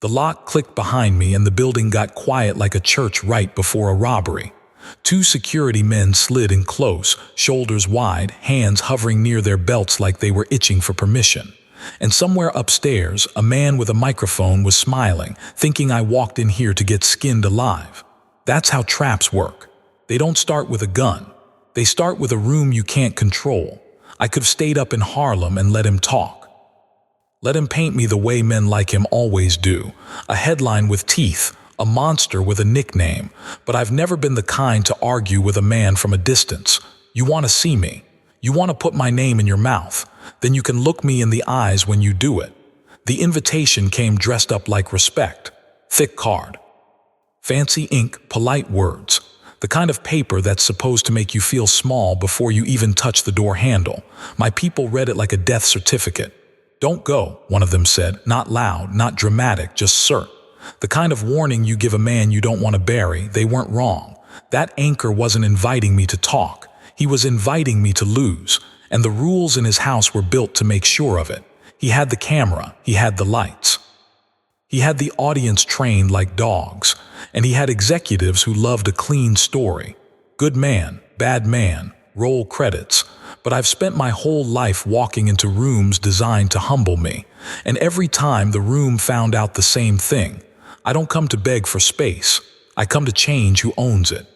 The lock clicked behind me and the building got quiet like a church right before a robbery. Two security men slid in close, shoulders wide, hands hovering near their belts like they were itching for permission. And somewhere upstairs, a man with a microphone was smiling, thinking I walked in here to get skinned alive. That's how traps work. They don't start with a gun. They start with a room you can't control. I could have stayed up in Harlem and let him talk. Let him paint me the way men like him always do. A headline with teeth, a monster with a nickname. But I've never been the kind to argue with a man from a distance. You want to see me. You want to put my name in your mouth. Then you can look me in the eyes when you do it. The invitation came dressed up like respect. Thick card. Fancy ink, polite words. The kind of paper that's supposed to make you feel small before you even touch the door handle. My people read it like a death certificate. "Don't go," one of them said, not loud, not dramatic, just cert. The kind of warning you give a man you don't want to bury. They weren't wrong. That anchor wasn't inviting me to talk. He was inviting me to lose, and the rules in his house were built to make sure of it. He had the camera, he had the lights. He had the audience trained like dogs, and he had executives who loved a clean story. Good man, bad man, roll credits. But I've spent my whole life walking into rooms designed to humble me, and every time the room found out the same thing. I don't come to beg for space. I come to change who owns it.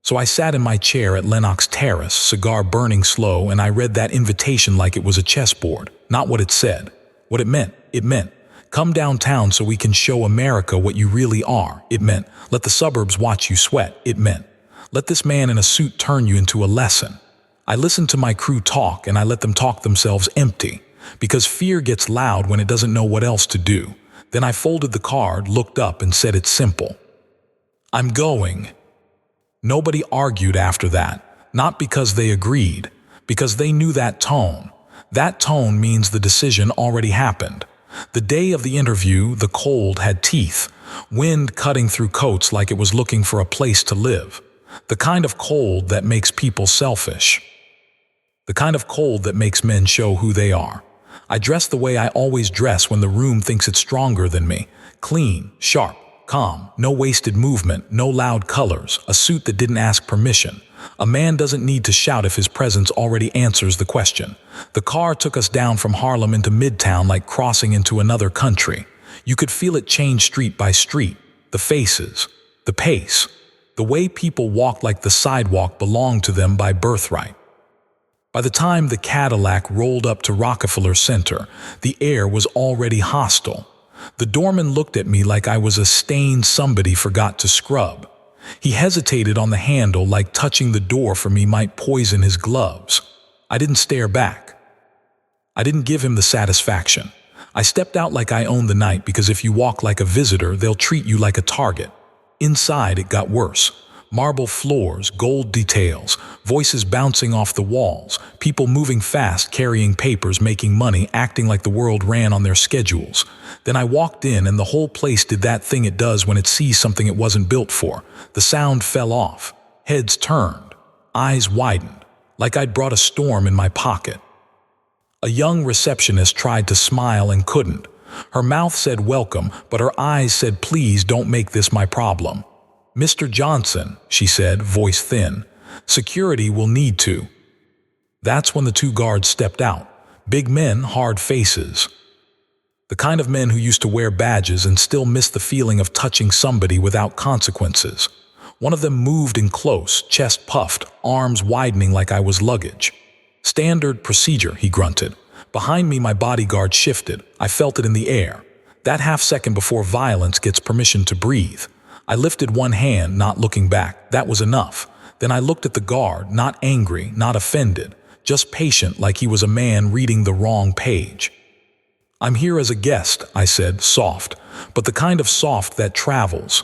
So I sat in my chair at Lenox Terrace, cigar burning slow, and I read that invitation like it was a chessboard. Not what it said. What it meant, come downtown so we can show America what you really are. It meant, let the suburbs watch you sweat. It meant, let this man in a suit turn you into a lesson. I listened to my crew talk and I let them talk themselves empty, because fear gets loud when it doesn't know what else to do. Then I folded the card, looked up, and said it's simple. I'm going. Nobody argued after that, not because they agreed, because they knew that tone. That tone means the decision already happened. The day of the interview, the cold had teeth, wind cutting through coats like it was looking for a place to live. The kind of cold that makes people selfish. The kind of cold that makes men show who they are. I dressed the way I always dress when the room thinks it's stronger than me. Clean, sharp, calm, no wasted movement, no loud colors, a suit that didn't ask permission. A man doesn't need to shout if his presence already answers the question. The car took us down from Harlem into Midtown like crossing into another country. You could feel it change street by street. The faces, the pace, the way people walked like the sidewalk belonged to them by birthright. By the time the Cadillac rolled up to Rockefeller Center, the air was already hostile. The doorman looked at me like I was a stain somebody forgot to scrub. He hesitated on the handle like touching the door for me might poison his gloves. I didn't stare back. I didn't give him the satisfaction. I stepped out like I owned the night, because if you walk like a visitor, they'll treat you like a target. Inside, it got worse. Marble floors, gold details, voices bouncing off the walls, people moving fast, carrying papers, making money, acting like the world ran on their schedules. Then I walked in and the whole place did that thing it does when it sees something it wasn't built for. The sound fell off. Heads turned. Eyes widened, like I'd brought a storm in my pocket. A young receptionist tried to smile and couldn't. Her mouth said welcome, but her eyes said please don't make this my problem. "Mr. Johnson," she said, voice thin, "security will need to." That's when the two guards stepped out. Big men, hard faces. The kind of men who used to wear badges and still miss the feeling of touching somebody without consequences. One of them moved in close, chest puffed, arms widening like I was luggage. "Standard procedure," he grunted. Behind me, my bodyguard shifted. I felt it in the air. That half second before violence gets permission to breathe. I lifted one hand, not looking back. That was enough. Then I looked at the guard, not angry, not offended, just patient, like he was a man reading the wrong page. "I'm here as a guest," I said, soft, but the kind of soft that travels.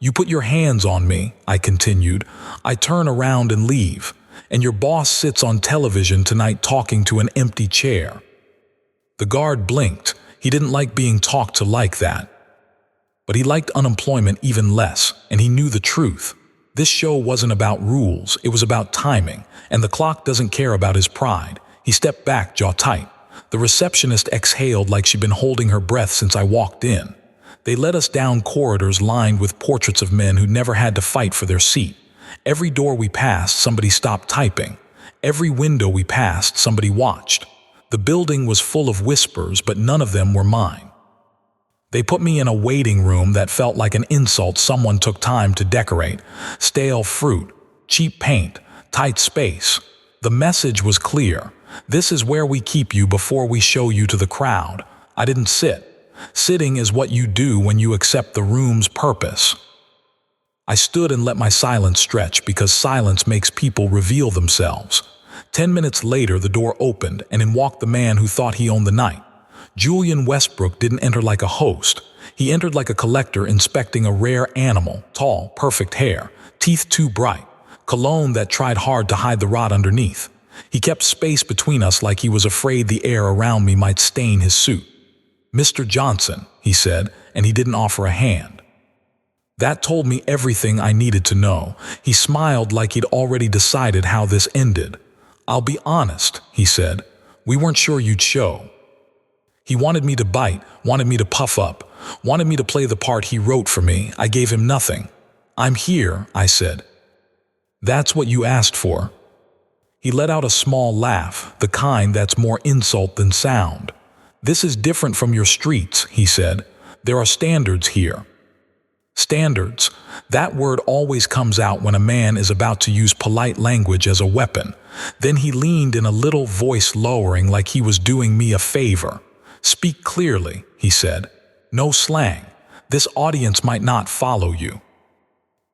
"You put your hands on me," I continued. "I turn around and leave, and your boss sits on television tonight talking to an empty chair." The guard blinked. He didn't like being talked to like that. But he liked unemployment even less, and he knew the truth. This show wasn't about rules, it was about timing, and the clock doesn't care about his pride. He stepped back, jaw tight. The receptionist exhaled like she'd been holding her breath since I walked in. They led us down corridors lined with portraits of men who never had to fight for their seat. Every door we passed, somebody stopped typing. Every window we passed, somebody watched. The building was full of whispers, but none of them were mine. They put me in a waiting room that felt like an insult someone took time to decorate. Stale fruit, cheap paint, tight space. The message was clear. This is where we keep you before we show you to the crowd. I didn't sit. Sitting is what you do when you accept the room's purpose. I stood and let my silence stretch because silence makes people reveal themselves. 10 minutes later, the door opened and in walked the man who thought he owned the night. Julian Westbrook didn't enter like a host. He entered like a collector inspecting a rare animal, tall, perfect hair, teeth too bright, cologne that tried hard to hide the rot underneath. He kept space between us like he was afraid the air around me might stain his suit. "Mr. Johnson," he said, and he didn't offer a hand. That told me everything I needed to know. He smiled like he'd already decided how this ended. "I'll be honest," he said. "We weren't sure you'd show." He wanted me to bite, wanted me to puff up, wanted me to play the part he wrote for me. I gave him nothing. "I'm here," I said. "That's what you asked for." He let out a small laugh, the kind that's more insult than sound. "This is different from your streets," he said. "There are standards here." Standards. That word always comes out when a man is about to use polite language as a weapon. Then he leaned in a little voice lowering like he was doing me a favor. "Speak clearly," he said. "No slang. This audience might not follow you."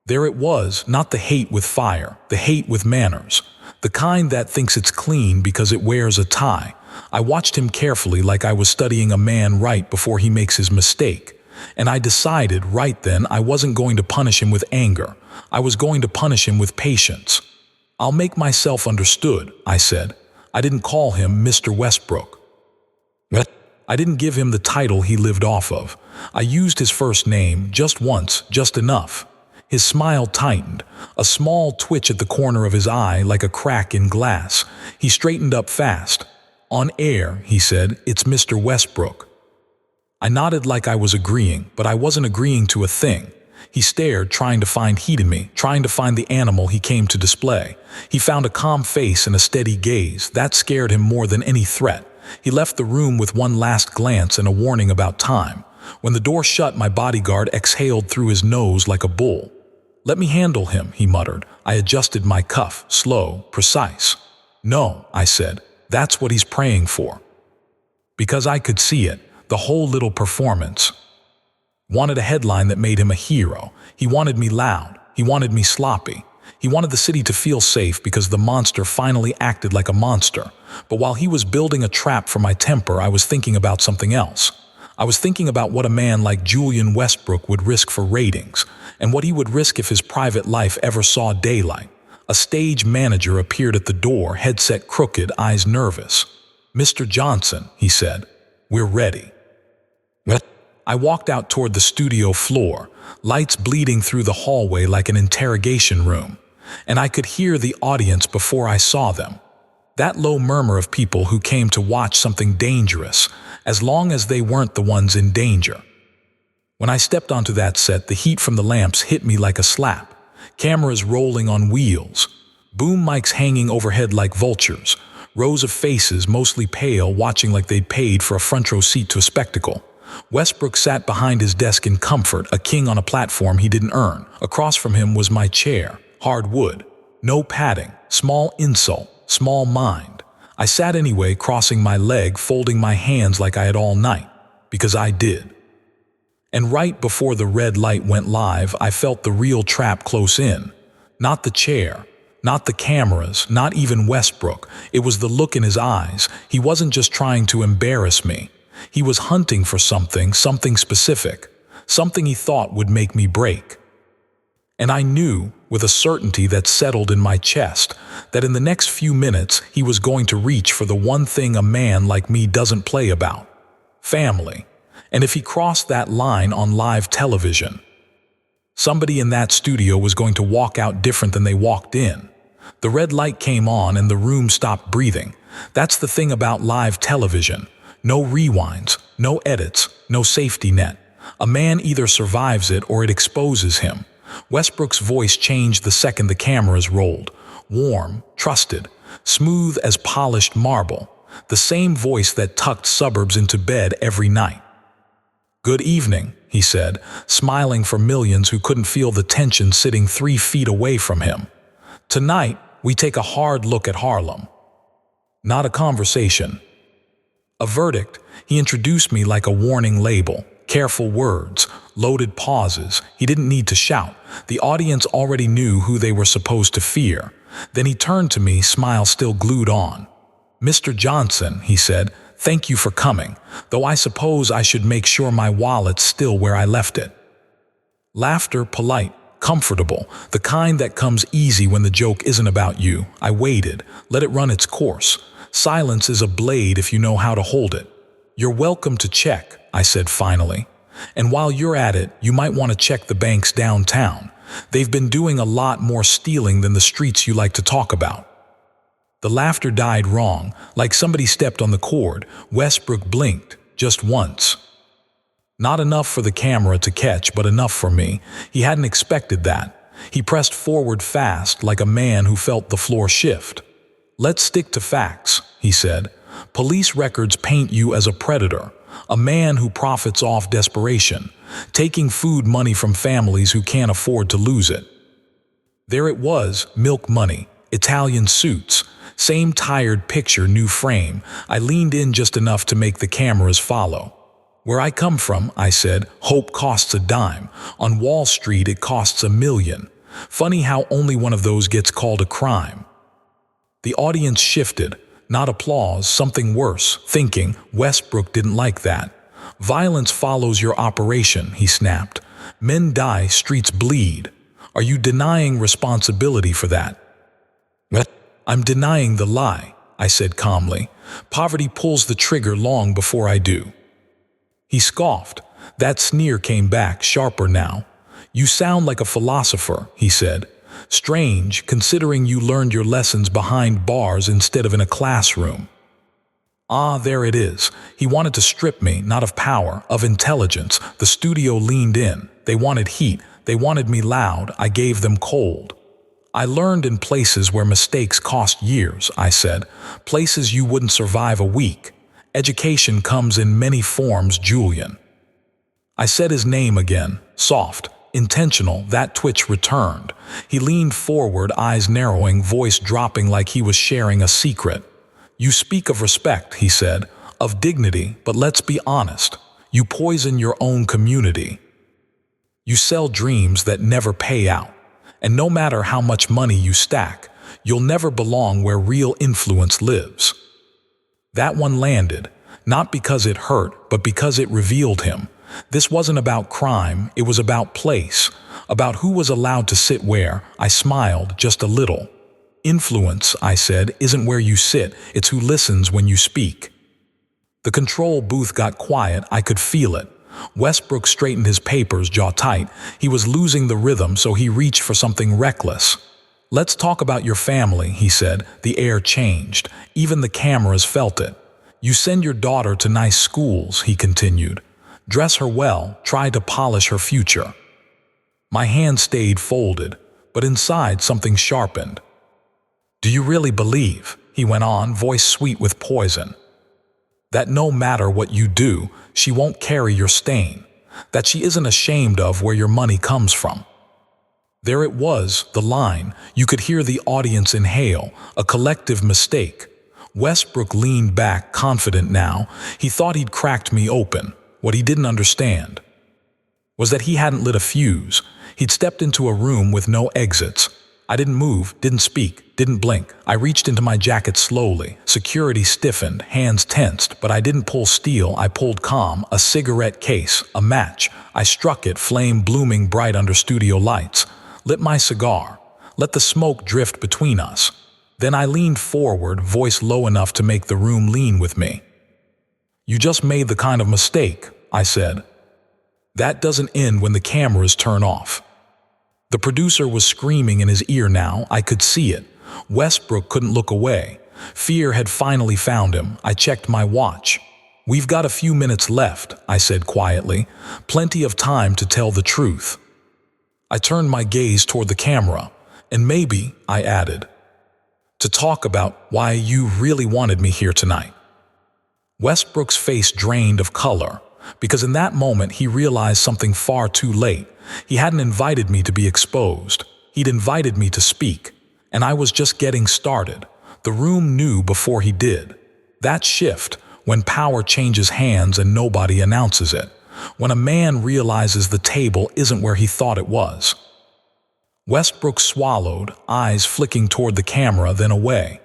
There it was, not the hate with fire, the hate with manners. The kind that thinks it's clean because it wears a tie. I watched him carefully like I was studying a man right before he makes his mistake. And I decided right then I wasn't going to punish him with anger. I was going to punish him with patience. "I'll make myself understood," I said. I didn't call him Mr. Westbrook. I didn't give him the title he lived off of. I used his first name just once, just enough. His smile tightened, a small twitch at the corner of his eye like a crack in glass. He straightened up fast. "On air," he said, "it's Mr. Westbrook." I nodded like I was agreeing, but I wasn't agreeing to a thing. He stared, trying to find heat in me, trying to find the animal he came to display. He found a calm face and a steady gaze. That scared him more than any threat. He left the room with one last glance and a warning about time. When the door shut, my bodyguard exhaled through his nose like a bull. "Let me handle him," he muttered. I adjusted my cuff, slow, precise. "No," I said. "That's what he's praying for." Because I could see it, the whole little performance. Wanted a headline that made him a hero. He wanted me loud. He wanted me sloppy. He wanted the city to feel safe because the monster finally acted like a monster. But while he was building a trap for my temper, I was thinking about something else. I was thinking about what a man like Julian Westbrook would risk for ratings, and what he would risk if his private life ever saw daylight. A stage manager appeared at the door, headset crooked, eyes nervous. "Mr. Johnson," he said, "we're ready." I walked out toward the studio floor, lights bleeding through the hallway like an interrogation room, and I could hear the audience before I saw them. That low murmur of people who came to watch something dangerous, as long as they weren't the ones in danger. When I stepped onto that set, the heat from the lamps hit me like a slap. Cameras rolling on wheels, boom mics hanging overhead like vultures, rows of faces, mostly pale, watching like they'd paid for a front row seat to a spectacle. Westbrook sat behind his desk in comfort, a king on a platform he didn't earn. Across from him was my chair, hard wood. No padding, small insult, small mind. I sat anyway, crossing my leg, folding my hands like I had all night. Because I did. And right before the red light went live, I felt the real trap close in. Not the chair, not the cameras, not even Westbrook. It was the look in his eyes. He wasn't just trying to embarrass me. He was hunting for something specific, something he thought would make me break. And I knew, with a certainty that settled in my chest, that in the next few minutes he was going to reach for the one thing a man like me doesn't play about: family. And if he crossed that line on live television, somebody in that studio was going to walk out different than they walked in. The red light came on and the room stopped breathing. That's the thing about live television. No rewinds, no edits, no safety net. A man either survives it or it exposes him. Westbrook's voice changed the second the cameras rolled. Warm, trusted, smooth as polished marble. The same voice that tucked suburbs into bed every night. "Good evening," he said, smiling for millions who couldn't feel the tension sitting 3 feet away from him. "Tonight, we take a hard look at Harlem." Not a conversation. A verdict. He introduced me like a warning label. Careful words, loaded pauses. He didn't need to shout. The audience already knew who they were supposed to fear. Then he turned to me, smile still glued on. "Mr. Johnson," he said, "thank you for coming, though I suppose I should make sure my wallet's still where I left it." Laughter, polite, comfortable, the kind that comes easy when the joke isn't about you. I waited, let it run its course. Silence is a blade if you know how to hold it. "You're welcome to check," I said finally. "And while you're at it, you might want to check the banks downtown. They've been doing a lot more stealing than the streets you like to talk about." The laughter died wrong, like somebody stepped on the cord. Westbrook blinked, just once. Not enough for the camera to catch, but enough for me. He hadn't expected that. He pressed forward fast, like a man who felt the floor shift. "Let's stick to facts," he said. "Police records paint you as a predator, a man who profits off desperation, taking food money from families who can't afford to lose it." There it was, milk money, Italian suits, same tired picture, new frame. I leaned in just enough to make the cameras follow. "Where I come from," I said, "hope costs a dime. On Wall Street it costs $1 million. Funny how only one of those gets called a crime." The audience shifted. Not applause, something worse, thinking. Westbrook didn't like that. "Violence follows your operation," he snapped. "Men die, streets bleed. Are you denying responsibility for that?" "I'm denying the lie," I said calmly. "Poverty pulls the trigger long before I do." He scoffed. That sneer came back, sharper now. "You sound like a philosopher," he said. "Strange, considering you learned your lessons behind bars instead of in a classroom." Ah, there it is. He wanted to strip me, not of power, of intelligence. The studio leaned in. They wanted heat. They wanted me loud. I gave them cold. "I learned in places where mistakes cost years," I said. "Places you wouldn't survive a week. Education comes in many forms, Julian." I said his name again, soft, intentional. That twitch returned. He leaned forward, eyes narrowing, voice dropping like he was sharing a secret. "You speak of respect," he said, "of dignity, but let's be honest. You poison your own community. You sell dreams that never pay out. And no matter how much money you stack, you'll never belong where real influence lives." That one landed, not because it hurt, but because it revealed him. This wasn't about crime, it was about place, about who was allowed to sit where. I smiled, just a little. "Influence," I said, "isn't where you sit, it's who listens when you speak." The control booth got quiet, I could feel it. Westbrook straightened his papers, jaw tight. He was losing the rhythm, so he reached for something reckless. "Let's talk about your family," he said. The air changed. Even the cameras felt it. "You send your daughter to nice schools," he continued. "Dress her well, try to polish her future." My hand stayed folded, but inside something sharpened. "Do you really believe," he went on, voice sweet with poison, "that no matter what you do, she won't carry your stain? That she isn't ashamed of where your money comes from?" There it was, the line. You could hear the audience inhale, a collective mistake. Westbrook leaned back, confident now. He thought he'd cracked me open. What he didn't understand was that he hadn't lit a fuse. He'd stepped into a room with no exits. I didn't move, didn't speak, didn't blink. I reached into my jacket slowly. Security stiffened, hands tensed, but I didn't pull steel, I pulled calm. A cigarette case, a match. I struck it, flame blooming bright under studio lights. Lit my cigar. Let the smoke drift between us. Then I leaned forward, voice low enough to make the room lean with me. "You just made the kind of mistake," I said. "That doesn't end when the cameras turn off." The producer was screaming in his ear now. I could see it. Westbrook couldn't look away. Fear had finally found him. I checked my watch. "We've got a few minutes left," I said quietly. "Plenty of time to tell the truth." I turned my gaze toward the camera, and maybe, I added, to talk about why you really wanted me here tonight. Westbrook's face drained of color, because in that moment he realized something far too late. He hadn't invited me to be exposed. He'd invited me to speak, and I was just getting started. The room knew before he did. That shift, when power changes hands and nobody announces it. When a man realizes the table isn't where he thought it was. Westbrook swallowed, eyes flicking toward the camera, then away.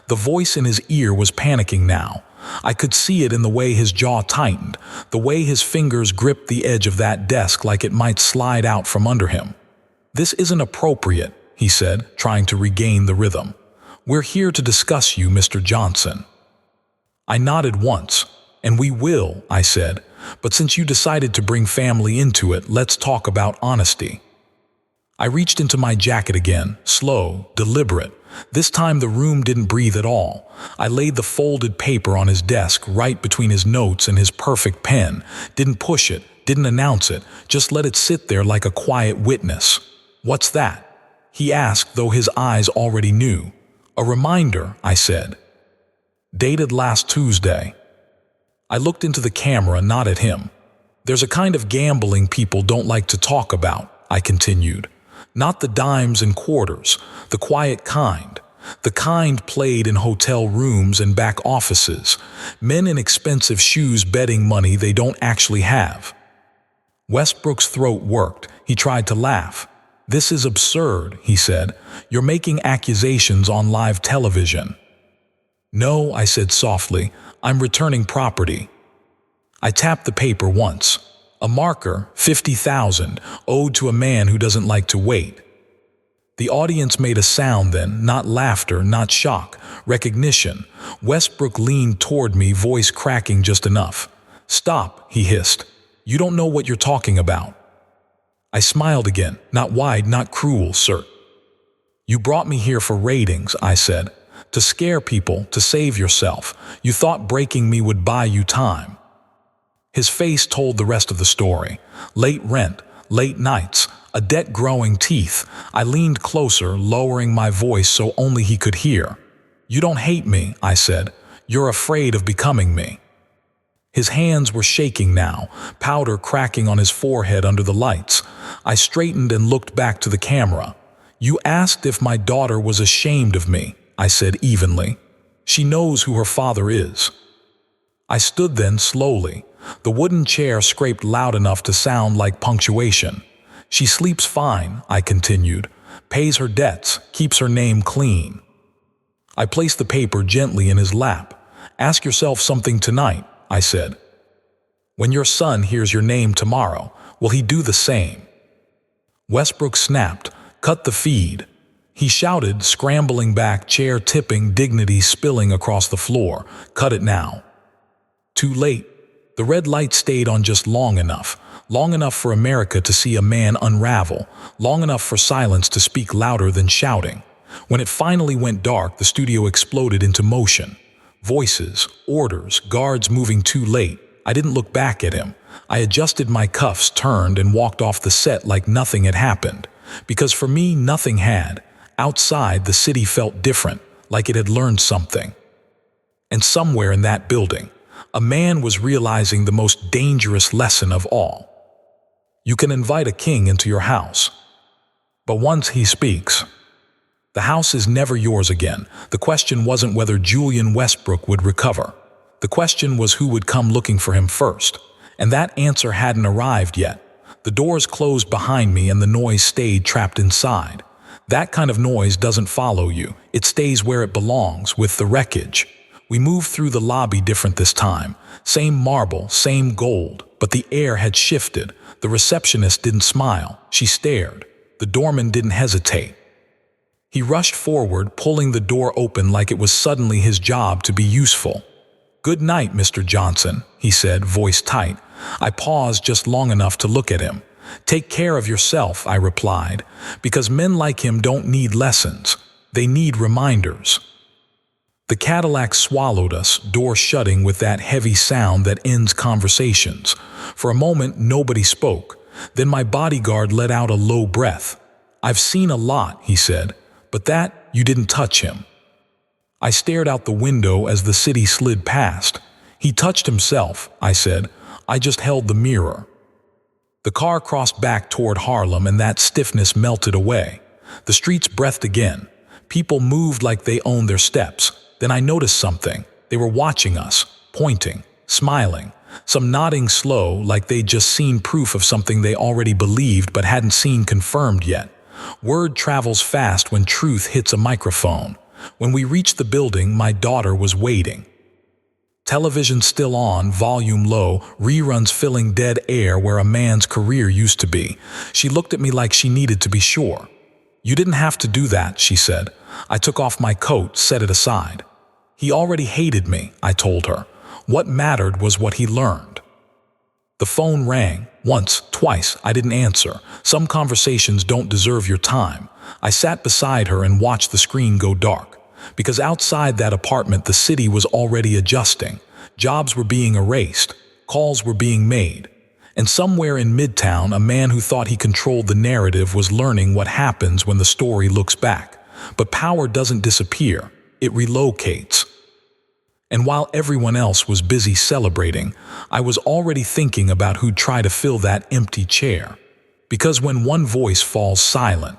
The voice in his ear was panicking now. I could see it in the way his jaw tightened, the way his fingers gripped the edge of that desk like it might slide out from under him. "This isn't appropriate," he said, trying to regain the rhythm. "We're here to discuss you, Mr. Johnson." I nodded once. "And we will," I said, "but since you decided to bring family into it, let's talk about honesty." I reached into my jacket again, slow, deliberate. This time the room didn't breathe at all. I laid the folded paper on his desk right between his notes and his perfect pen. Didn't push it, didn't announce it, just let it sit there like a quiet witness. "What's that?" he asked, though his eyes already knew. "A reminder," I said. "Dated last Tuesday." I looked into the camera, not at him. "There's a kind of gambling people don't like to talk about," I continued. "Not the dimes and quarters, the quiet kind. The kind played in hotel rooms and back offices. Men in expensive shoes betting money they don't actually have." Westbrook's throat worked. He tried to laugh. "This is absurd," he said. "You're making accusations on live television." "No," I said softly. "I'm returning property." I tapped the paper once. A marker, 50,000, owed to a man who doesn't like to wait. The audience made a sound then, not laughter, not shock, recognition. Westbrook leaned toward me, voice cracking just enough. "Stop," he hissed. "You don't know what you're talking about." I smiled again, not wide, not cruel, sir. "You brought me here for ratings," I said. "To scare people, to save yourself. You thought breaking me would buy you time." His face told the rest of the story. Late rent, late nights, a debt growing teeth. I leaned closer, lowering my voice so only he could hear. "You don't hate me," I said. "You're afraid of becoming me." His hands were shaking now, powder cracking on his forehead under the lights. I straightened and looked back to the camera. "You asked if my daughter was ashamed of me," I said evenly. "She knows who her father is." I stood then slowly. The wooden chair scraped loud enough to sound like punctuation. "She sleeps fine," I continued. "Pays her debts, keeps her name clean." I placed the paper gently in his lap. "Ask yourself something tonight," I said. "When your son hears your name tomorrow, will he do the same?" Westbrook snapped, "Cut the feed." He shouted, scrambling back, chair tipping, dignity spilling across the floor. "Cut it now." Too late. The red light stayed on just long enough for America to see a man unravel, long enough for silence to speak louder than shouting. When it finally went dark, the studio exploded into motion. Voices, orders, guards moving too late. I didn't look back at him. I adjusted my cuffs, turned, and walked off the set like nothing had happened. Because for me, nothing had. Outside, the city felt different, like it had learned something. And somewhere in that building, a man was realizing the most dangerous lesson of all. You can invite a king into your house, but once he speaks, the house is never yours again. The question wasn't whether Julian Westbrook would recover. The question was who would come looking for him first, and that answer hadn't arrived yet. The doors closed behind me and the noise stayed trapped inside. That kind of noise doesn't follow you. It stays where it belongs, with the wreckage. We moved through the lobby different this time. Same marble, same gold, but the air had shifted. The receptionist didn't smile. She stared. The doorman didn't hesitate. He rushed forward, pulling the door open like it was suddenly his job to be useful. "Good night, Mr. Johnson," he said, voice tight. I paused just long enough to look at him. "Take care of yourself," I replied, because men like him don't need lessons. They need reminders. The Cadillac swallowed us, door shutting with that heavy sound that ends conversations. For a moment, nobody spoke. Then my bodyguard let out a low breath. "I've seen a lot," he said, "but that, you didn't touch him." I stared out the window as the city slid past. "He touched himself," I said. "I just held the mirror." The car crossed back toward Harlem and that stiffness melted away. The streets breathed again. People moved like they owned their steps. Then I noticed something. They were watching us, pointing, smiling. Some nodding slow, like they'd just seen proof of something they already believed but hadn't seen confirmed yet. Word travels fast when truth hits a microphone. When we reached the building, my daughter was waiting. Television still on, volume low, reruns filling dead air where a man's career used to be. She looked at me like she needed to be sure. "You didn't have to do that," she said. I took off my coat, set it aside. "He already hated me," I told her. What mattered was what he learned. The phone rang. Once, twice, I didn't answer. Some conversations don't deserve your time. I sat beside her and watched the screen go dark. Because outside that apartment, the city was already adjusting. Jobs were being erased. Calls were being made. And somewhere in Midtown, a man who thought he controlled the narrative was learning what happens when the story looks back. But power doesn't disappear. It relocates. And while everyone else was busy celebrating, I was already thinking about who'd try to fill that empty chair. Because when one voice falls silent,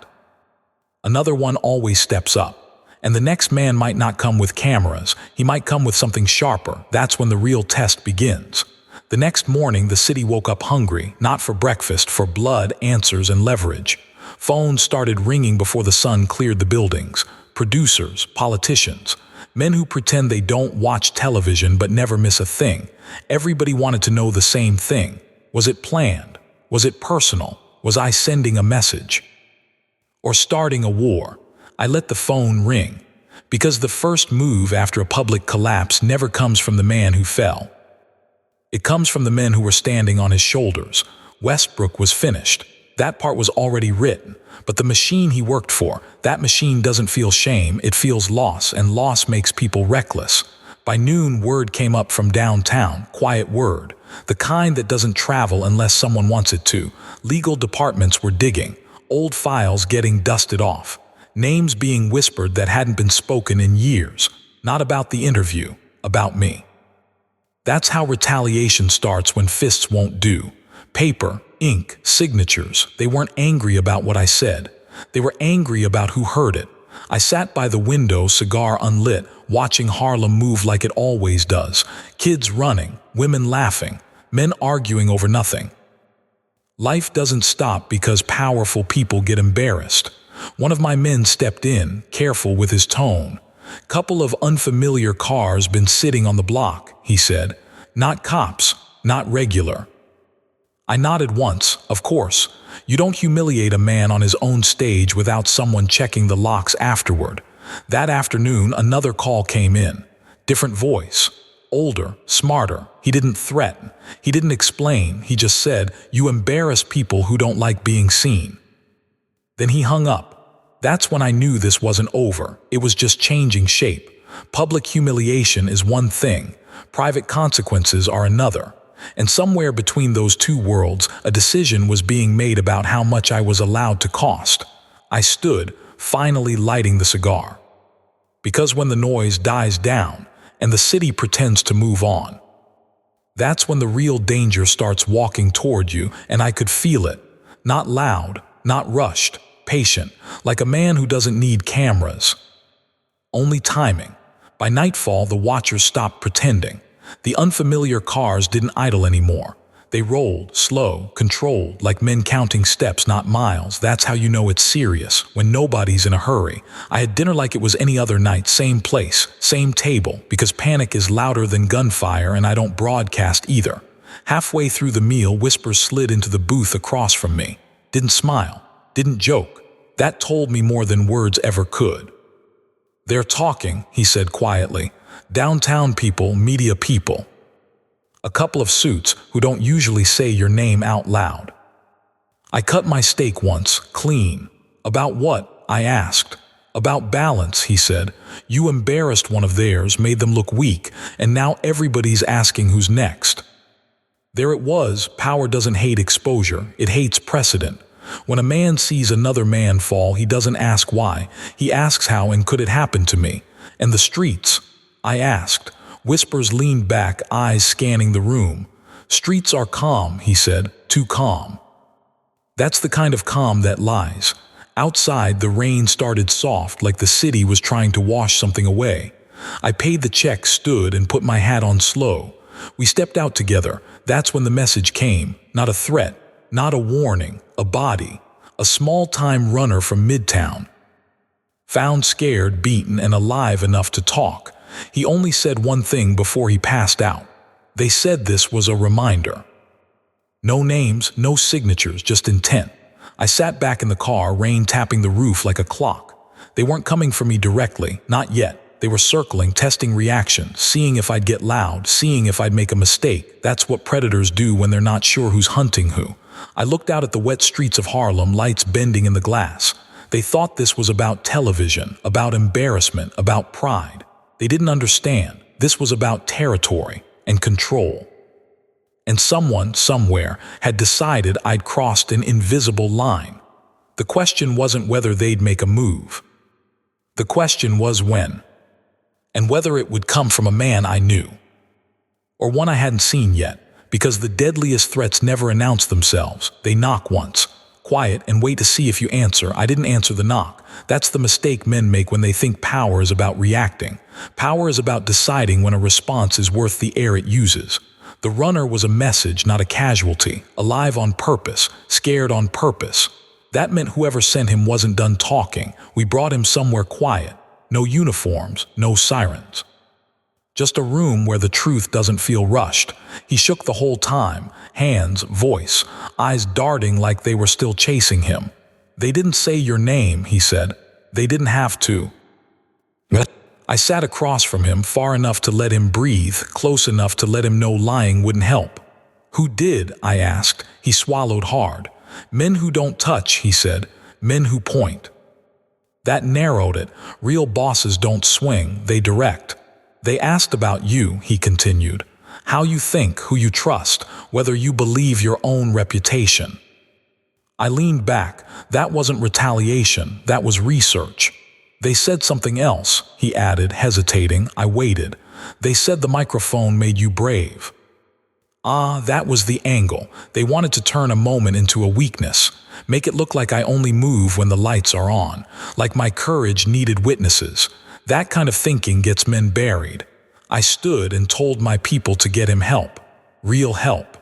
another one always steps up. And the next man might not come with cameras, he might come with something sharper. That's when the real test begins. The next morning, the city woke up hungry, not for breakfast, for blood, answers, and leverage. Phones started ringing before the sun cleared the buildings. Producers, politicians, men who pretend they don't watch television but never miss a thing. Everybody wanted to know the same thing. Was it planned? Was it personal? Was I sending a message? Or starting a war? I let the phone ring. Because the first move after a public collapse never comes from the man who fell. It comes from the men who were standing on his shoulders. Westbrook was finished. That part was already written. But the machine he worked for, that machine doesn't feel shame, it feels loss, and loss makes people reckless. By noon, word came up from downtown, quiet word. The kind that doesn't travel unless someone wants it to. Legal departments were digging. Old files getting dusted off. Names being whispered that hadn't been spoken in years. Not about the interview, about me. That's how retaliation starts when fists won't do. Paper, ink, signatures. They weren't angry about what I said. They were angry about who heard it. I sat by the window, cigar unlit, watching Harlem move like it always does. Kids running, women laughing, men arguing over nothing. Life doesn't stop because powerful people get embarrassed. One of my men stepped in, careful with his tone. "Couple of unfamiliar cars been sitting on the block," he said. "Not cops, not regular." I nodded once. Of course. You don't humiliate a man on his own stage without someone checking the locks afterward. That afternoon, another call came in. Different voice. Older, smarter. He didn't threaten. He didn't explain. He just said, "You embarrass people who don't like being seen." Then he hung up. That's when I knew this wasn't over. It was just changing shape. Public humiliation is one thing. Private consequences are another. And somewhere between those two worlds, a decision was being made about how much I was allowed to cost. I stood, finally lighting the cigar. Because when the noise dies down, and the city pretends to move on, that's when the real danger starts walking toward you, and I could feel it. Not loud, not rushed, patient, like a man who doesn't need cameras. Only timing. By nightfall, the watchers stopped pretending. The unfamiliar cars didn't idle anymore. They rolled, slow, controlled, like men counting steps, not miles. That's how you know it's serious, when nobody's in a hurry. I had dinner like it was any other night, same place, same table, because panic is louder than gunfire and I don't broadcast either. Halfway through the meal, whispers slid into the booth across from me. Didn't smile. Didn't joke. That told me more than words ever could. "They're talking," he said quietly. "Downtown people, media people. A couple of suits who don't usually say your name out loud." I cut my steak once, clean. "About what?" I asked. About balance, he said. You embarrassed one of theirs, made them look weak, and now everybody's asking who's next. There it was. Power doesn't hate exposure, it hates precedent. When a man sees another man fall, he doesn't ask why. He asks how and could it happen to me? And the streets? I asked. Whispers leaned back, eyes scanning the room. Streets are calm, he said, too calm. That's the kind of calm that lies. Outside, the rain started soft, like the city was trying to wash something away. I paid the check, stood, and put my hat on slow. We stepped out together. That's when the message came. Not a threat, not a warning, a body. A small-time runner from Midtown. Found scared, beaten, and alive enough to talk. He only said one thing before he passed out. They said this was a reminder. No names, no signatures, just intent. I sat back in the car, rain tapping the roof like a clock. They weren't coming for me directly, not yet. They were circling, testing reaction, seeing if I'd get loud, seeing if I'd make a mistake. That's what predators do when they're not sure who's hunting who. I looked out at the wet streets of Harlem, lights bending in the glass. They thought this was about television, about embarrassment, about pride. They didn't understand. This was about territory and control. And someone, somewhere, had decided I'd crossed an invisible line. The question wasn't whether they'd make a move. The question was when. And whether it would come from a man I knew. Or one I hadn't seen yet, because the deadliest threats never announce themselves. They knock once, quiet, and wait to see if you answer. I didn't answer the knock. That's the mistake men make when they think power is about reacting. Power is about deciding when a response is worth the air it uses. The runner was a message, not a casualty, alive on purpose, scared on purpose. That meant whoever sent him wasn't done talking. We brought him somewhere quiet. No uniforms, no sirens. Just a room where the truth doesn't feel rushed. He shook the whole time, hands, voice, eyes darting like they were still chasing him. They didn't say your name, he said. They didn't have to. I sat across from him, far enough to let him breathe, close enough to let him know lying wouldn't help. Who did? I asked. He swallowed hard. Men who don't touch, he said. Men who point. That narrowed it. Real bosses don't swing, they direct. They asked about you, he continued. How you think, who you trust, whether you believe your own reputation. I leaned back. That wasn't retaliation, that was research. They said something else, he added, hesitating. I waited. They said the microphone made you brave. Ah, that was the angle. They wanted to turn a moment into a weakness. Make it look like I only move when the lights are on. Like my courage needed witnesses. That kind of thinking gets men buried. I stood and told my people to get him help. Real help.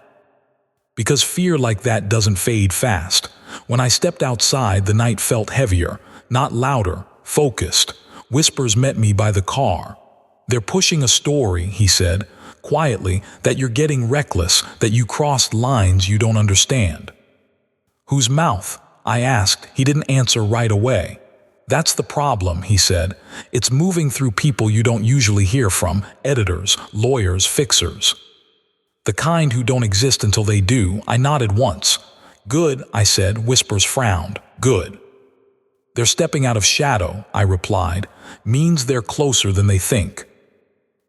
Because fear like that doesn't fade fast. When I stepped outside, the night felt heavier, not louder. Focused. Whispers met me by the car. They're pushing a story, he said, quietly, that you're getting reckless, that you crossed lines you don't understand. Whose mouth? I asked. He didn't answer right away. That's the problem, he said. It's moving through people you don't usually hear from, editors, lawyers, fixers. The kind who don't exist until they do. I nodded once. Good, I said. Whispers frowned. Good. They're stepping out of shadow, I replied. Means they're closer than they think.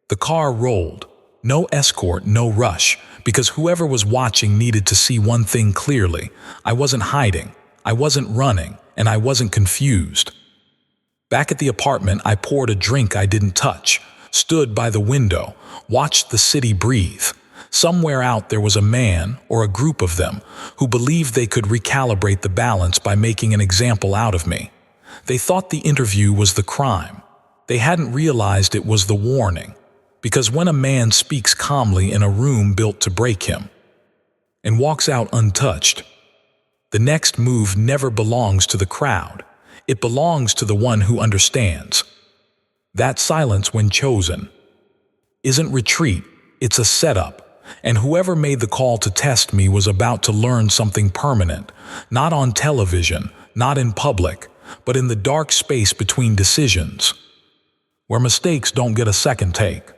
The car rolled. No escort, no rush, because whoever was watching needed to see one thing clearly. I wasn't hiding, I wasn't running, and I wasn't confused. Back at the apartment, I poured a drink I didn't touch, stood by the window, watched the city breathe. Somewhere out there was a man, or a group of them, who believed they could recalibrate the balance by making an example out of me. They thought the interview was the crime. They hadn't realized it was the warning. Because when a man speaks calmly in a room built to break him, and walks out untouched, the next move never belongs to the crowd. It belongs to the one who understands. That silence, when chosen, isn't retreat, it's a setup. And whoever made the call to test me was about to learn something permanent, not on television, not in public, but in the dark space between decisions, where mistakes don't get a second take.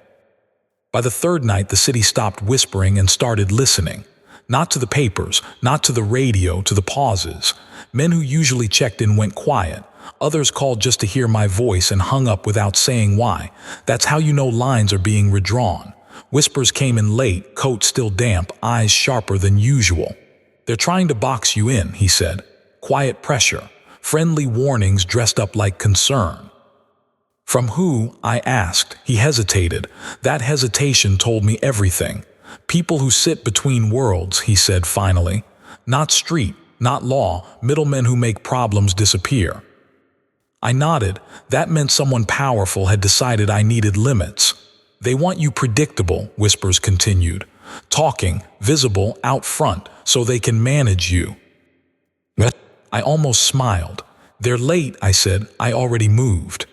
By the third night, the city stopped whispering and started listening, not to the papers, not to the radio, to the pauses. Men who usually checked in went quiet, Others called just to hear my voice and hung up without saying why. That's how you know lines are being redrawn. Whispers came in late, coat still damp, eyes sharper than usual. They're trying to box you in, he said. Quiet pressure. Friendly warnings dressed up like concern. From who? I asked. He hesitated. That hesitation told me everything. People who sit between worlds, he said finally. Not street, not law, middlemen who make problems disappear. I nodded. That meant someone powerful had decided I needed limits. They want you predictable, whispers continued. Talking, visible, out front, so they can manage you. I almost smiled. They're late, I said. I already moved.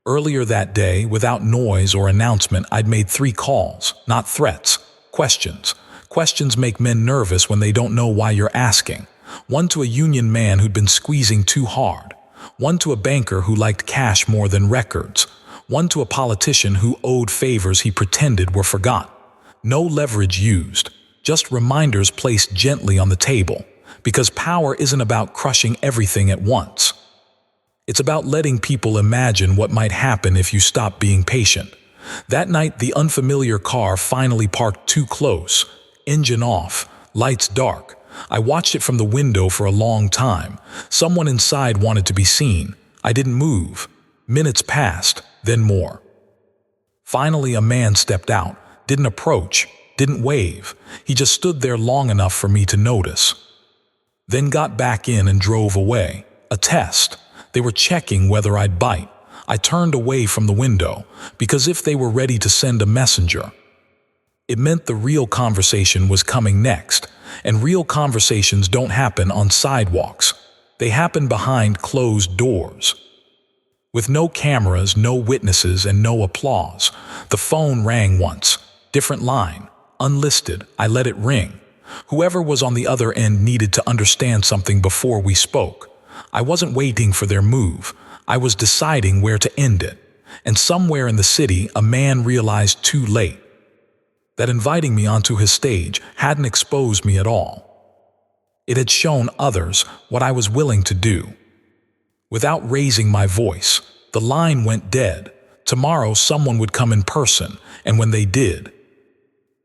Earlier that day, without noise or announcement, I'd made 3 calls, not threats, questions. Questions make men nervous when they don't know why you're asking. One to a union man who'd been squeezing too hard. One to a banker who liked cash more than records. One to a politician who owed favors he pretended were forgotten. No leverage used, just reminders placed gently on the table, because power isn't about crushing everything at once. It's about letting people imagine what might happen if you stop being patient. That night, the unfamiliar car finally parked too close. Engine off, lights dark. I watched it from the window for a long time. Someone inside wanted to be seen. I didn't move. Minutes passed, then more. Finally, a man stepped out, didn't approach, didn't wave. He just stood there long enough for me to notice. Then got back in and drove away. A test. They were checking whether I'd bite. I turned away from the window, because if they were ready to send a messenger, it meant the real conversation was coming next, and real conversations don't happen on sidewalks. They happen behind closed doors. With no cameras, no witnesses, and no applause. The phone rang once. Different line. Unlisted. I let it ring. Whoever was on the other end needed to understand something before we spoke. I wasn't waiting for their move. I was deciding where to end it. And somewhere in the city, a man realized too late that inviting me onto his stage hadn't exposed me at all. It had shown others what I was willing to do. Without raising my voice, the line went dead. Tomorrow someone would come in person, and when they did,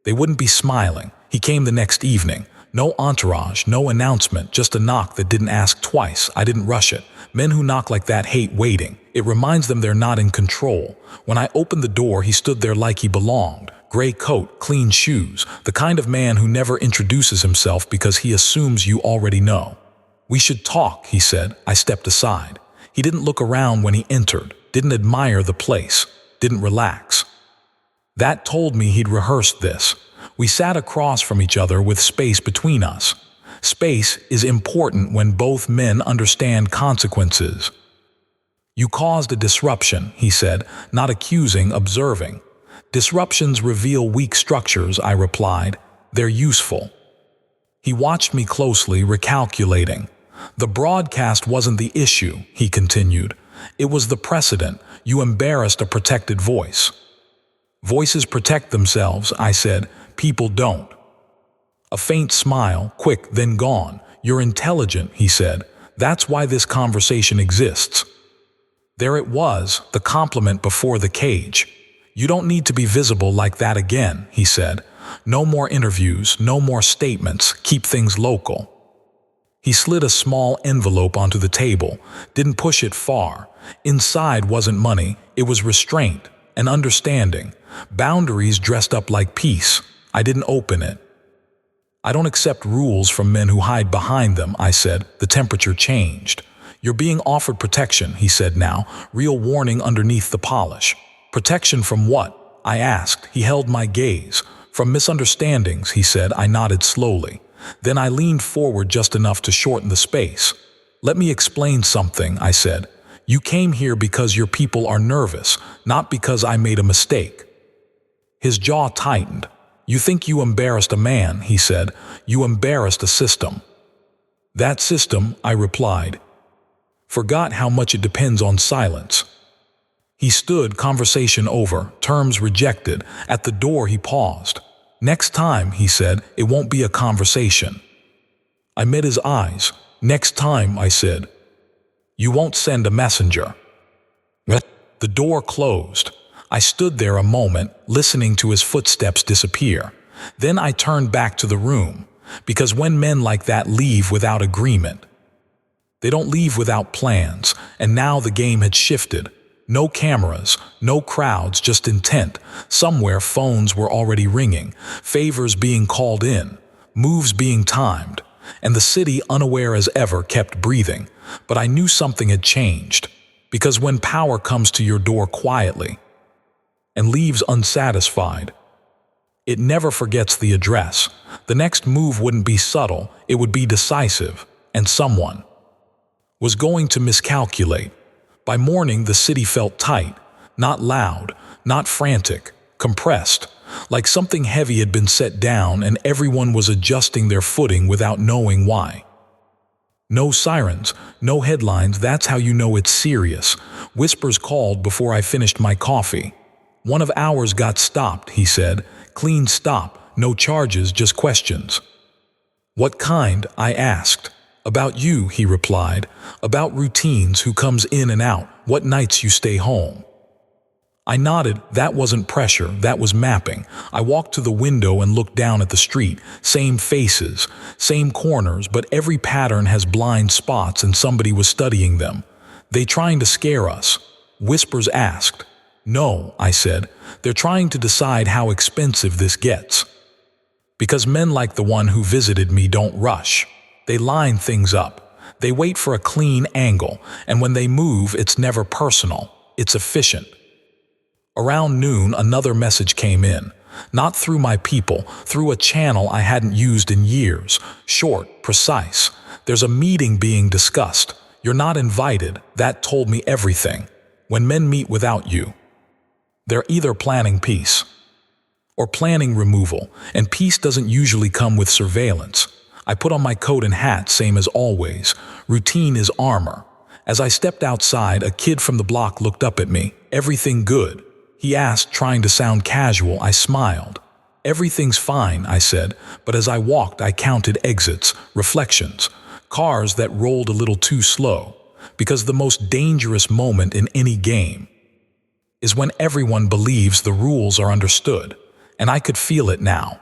they wouldn't be smiling. He came the next evening. No entourage, no announcement, just a knock that didn't ask twice. I didn't rush it. Men who knock like that hate waiting. It reminds them they're not in control. When I opened the door, he stood there like he belonged. Gray coat, clean shoes, the kind of man who never introduces himself because he assumes you already know. We should talk, he said. I stepped aside. He didn't look around when he entered, didn't admire the place, didn't relax. That told me he'd rehearsed this. We sat across from each other with space between us. Space is important when both men understand consequences. You caused a disruption, he said, not accusing, observing. Disruptions reveal weak structures, I replied. They're useful. He watched me closely, recalculating. The broadcast wasn't the issue, he continued. It was the precedent. You embarrassed a protected voice. Voices protect themselves, I said. People don't. A faint smile, quick, then gone. You're intelligent, he said. That's why this conversation exists. There it was, the compliment before the cage. You don't need to be visible like that again, he said. No more interviews, no more statements, keep things local. He slid a small envelope onto the table, didn't push it far. Inside wasn't money, it was restraint, and understanding. Boundaries dressed up like peace. I didn't open it. I don't accept rules from men who hide behind them, I said. The temperature changed. You're being offered protection, he said now, real warning underneath the polish. Protection from what? I asked. He held my gaze. From misunderstandings, he said. I nodded slowly. Then I leaned forward just enough to shorten the space. Let me explain something, I said. You came here because your people are nervous, not because I made a mistake. His jaw tightened. You think you embarrassed a man, he said. You embarrassed a system. That system, I replied, forgot how much it depends on silence. He stood, conversation over, terms rejected. At the door he paused. Next time, he said, it won't be a conversation. I met his eyes. Next time, I said. You won't send a messenger." The door closed. I stood there a moment, listening to his footsteps disappear. Then I turned back to the room, because when men like that leave without agreement, they don't leave without plans, and now the game had shifted. No cameras, no crowds, just intent. Somewhere phones were already ringing, favors being called in, moves being timed, and the city, unaware as ever, kept breathing. But I knew something had changed, because when power comes to your door quietly and leaves unsatisfied, it never forgets the address. The next move wouldn't be subtle, it would be decisive, and someone was going to miscalculate. By morning, the city felt tight, not loud, not frantic, compressed, like something heavy had been set down and everyone was adjusting their footing without knowing why. No sirens, no headlines, that's how you know it's serious. Whispers called before I finished my coffee. "One of ours got stopped," he said. "Clean stop, no charges, just questions." "What kind?" I asked. "About you," he replied. "About routines, who comes in and out, what nights you stay home." I nodded. That wasn't pressure, that was mapping. I walked to the window and looked down at the street. Same faces, same corners, but every pattern has blind spots and somebody was studying them. "They trying to scare us?" Whispers asked. "No," I said. "They're trying to decide how expensive this gets. Because men like the one who visited me don't rush. They line things up. They wait for a clean angle, and when they move, it's never personal. It's efficient." Around noon, another message came in. Not through my people, through a channel I hadn't used in years. Short, precise. "There's a meeting being discussed. You're not invited." That told me everything. When men meet without you, they're either planning peace or planning removal, and peace doesn't usually come with surveillance. I put on my coat and hat, same as always. Routine is armor. As I stepped outside, a kid from the block looked up at me. "Everything good?" he asked, trying to sound casual. I smiled. "Everything's fine," I said, but as I walked I counted exits, reflections, cars that rolled a little too slow, because the most dangerous moment in any game is when everyone believes the rules are understood, and I could feel it now.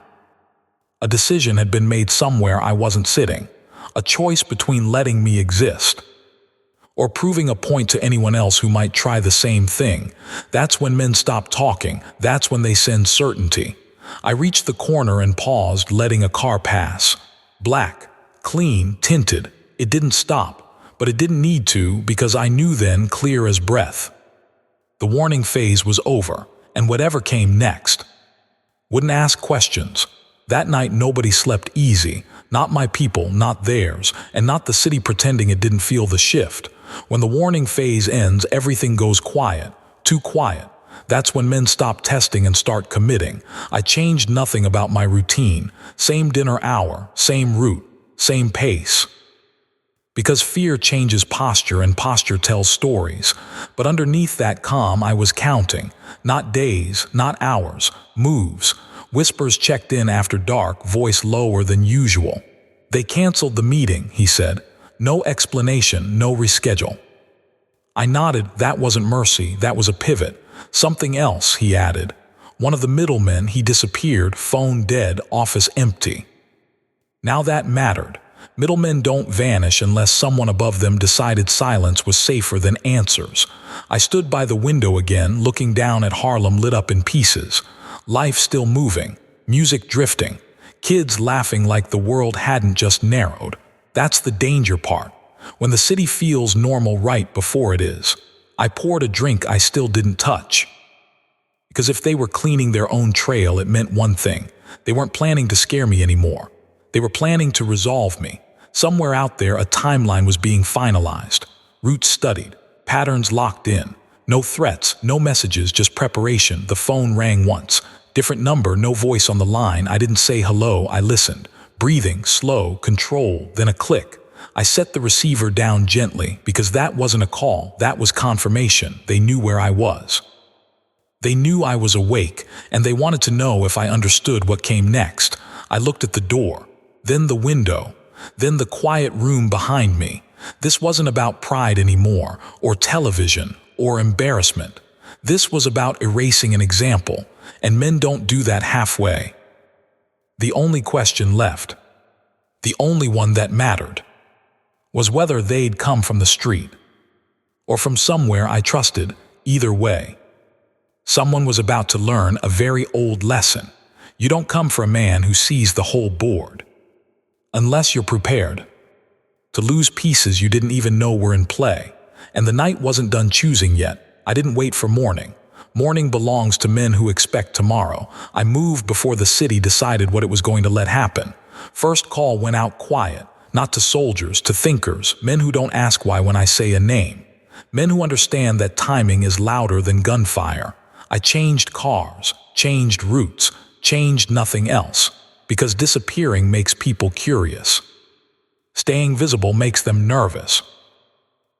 A decision had been made somewhere I wasn't sitting, a choice between letting me exist or proving a point to anyone else who might try the same thing. That's when men stop talking. That's when they send certainty. I reached the corner and paused, letting a car pass. Black, clean, tinted. It didn't stop, but it didn't need to, because I knew then, clear as breath, the warning phase was over, and whatever came next wouldn't ask questions. That night nobody slept easy. Not my people, not theirs, and not the city pretending it didn't feel the shift. When the warning phase ends, everything goes quiet, too quiet. That's when men stop testing and start committing. I changed nothing about my routine. Same dinner hour, same route, same pace. Because fear changes posture and posture tells stories. But underneath that calm I was counting. Not days, not hours, moves. Whispers checked in after dark, voice lower than usual. "They canceled the meeting," he said. "No explanation, no reschedule." I nodded. That wasn't mercy, that was a pivot. "Something else," he added. "One of the middlemen, he disappeared, phone dead, office empty." Now that mattered. Middlemen don't vanish unless someone above them decided silence was safer than answers. I stood by the window again, looking down at Harlem lit up in pieces. Life still moving, music drifting, kids laughing like the world hadn't just narrowed. That's the danger part, when the city feels normal right before it is. I poured a drink I still didn't touch. Because if they were cleaning their own trail, it meant one thing. They weren't planning to scare me anymore. They were planning to resolve me. Somewhere out there, a timeline was being finalized. Routes studied, patterns locked in. No threats, no messages, just preparation. The phone rang once. Different number, no voice on the line. I didn't say hello, I listened. Breathing, slow, controlled, then a click. I set the receiver down gently, because that wasn't a call, that was confirmation. They knew where I was. They knew I was awake, and they wanted to know if I understood what came next. I looked at the door, then the window, then the quiet room behind me. This wasn't about pride anymore, or television, or embarrassment. This was about erasing an example, and men don't do that halfway. The only question left, the only one that mattered, was whether they'd come from the street, or from somewhere I trusted. Either way, someone was about to learn a very old lesson. You don't come for a man who sees the whole board, unless you're prepared to lose pieces you didn't even know were in play. And the night wasn't done choosing yet. I didn't wait for morning. Morning belongs to men who expect tomorrow. I moved before the city decided what it was going to let happen. First call went out quiet, not to soldiers, to thinkers, men who don't ask why when I say a name. Men who understand that timing is louder than gunfire. I changed cars, changed routes, changed nothing else, because disappearing makes people curious. Staying visible makes them nervous.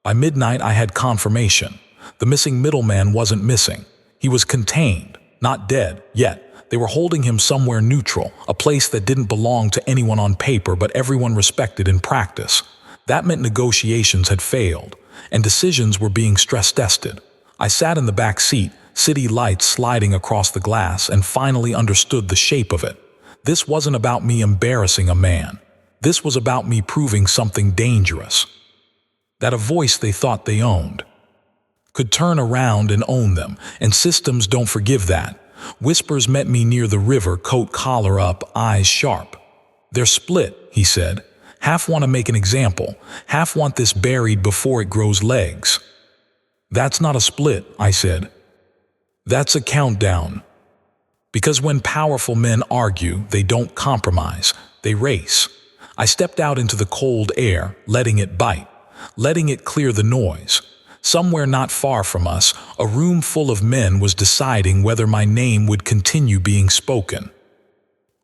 By midnight, I had confirmation. The missing middleman wasn't missing. He was contained, not dead, yet. They were holding him somewhere neutral, a place that didn't belong to anyone on paper but everyone respected in practice. That meant negotiations had failed, and decisions were being stress-tested. I sat in the back seat, city lights sliding across the glass, and finally understood the shape of it. This wasn't about me embarrassing a man. This was about me proving something dangerous. That a voice they thought they owned could turn around and own them, and systems don't forgive that. Whispers met me near the river, coat collar up, eyes sharp. "They're split," he said. "Half want to make an example, half want this buried before it grows legs." "That's not a split," I said. "That's a countdown." Because when powerful men argue, they don't compromise, they race. I stepped out into the cold air, letting it bite, letting it clear the noise. Somewhere not far from us, a room full of men was deciding whether my name would continue being spoken,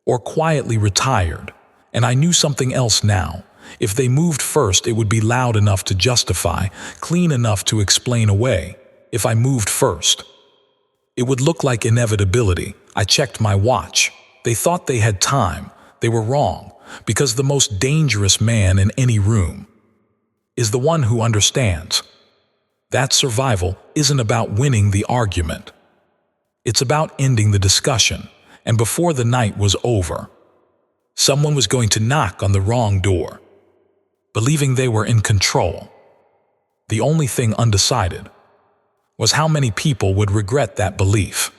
or quietly retired. And I knew something else now. If they moved first, it would be loud enough to justify, clean enough to explain away. If I moved first, it would look like inevitability. I checked my watch. They thought they had time. They were wrong. Because the most dangerous man in any room is the one who understands that survival isn't about winning the argument. It's about ending the discussion. And before the night was over, someone was going to knock on the wrong door, believing they were in control. The only thing undecided was how many people would regret that belief.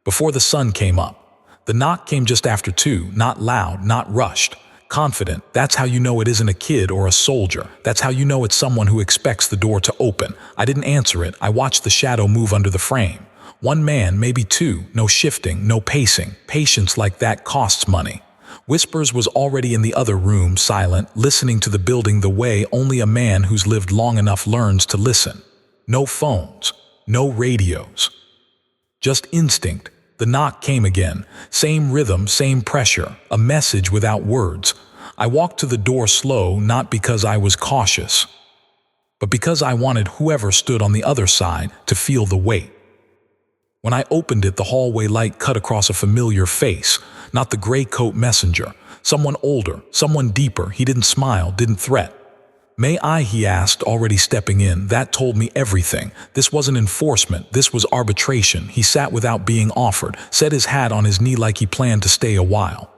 Before the sun came up, the knock came just after 2, not loud, not rushed, confident. That's how you know it isn't a kid or a soldier. That's how you know it's someone who expects the door to open. I didn't answer it. I watched the shadow move under the frame. One man, maybe 2, no shifting, no pacing. Patience like that costs money. Whispers was already in the other room, silent, listening to the building the way only a man who's lived long enough learns to listen. No phones, no radios. Just instinct. The knock came again. Same rhythm, same pressure. A message without words. I walked to the door slow, not because I was cautious, but because I wanted whoever stood on the other side to feel the weight. When I opened it, the hallway light cut across a familiar face, not the gray coat messenger. Someone older, someone deeper. He didn't smile, didn't threat. "May I?" he asked, already stepping in. That told me everything. This wasn't enforcement, this was arbitration. He sat without being offered, set his hat on his knee like he planned to stay a while.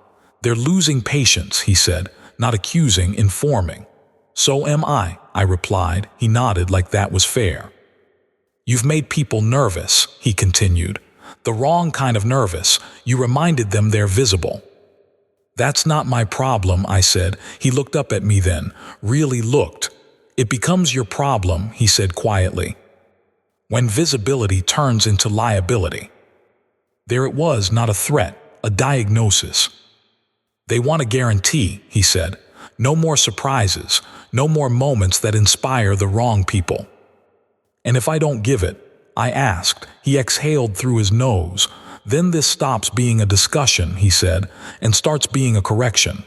"They're losing patience," he said, not accusing, informing. "So am I," I replied. He nodded like that was fair. "You've made people nervous," he continued. "The wrong kind of nervous. You reminded them they're visible." "That's not my problem," I said. He looked up at me then, really looked. "It becomes your problem," he said quietly, "when visibility turns into liability." There it was, not a threat, a diagnosis. "They want a guarantee," he said. "No more surprises, no more moments that inspire the wrong people." "And if I don't give it?" I asked. He exhaled through his nose. "Then this stops being a discussion," he said, "and starts being a correction."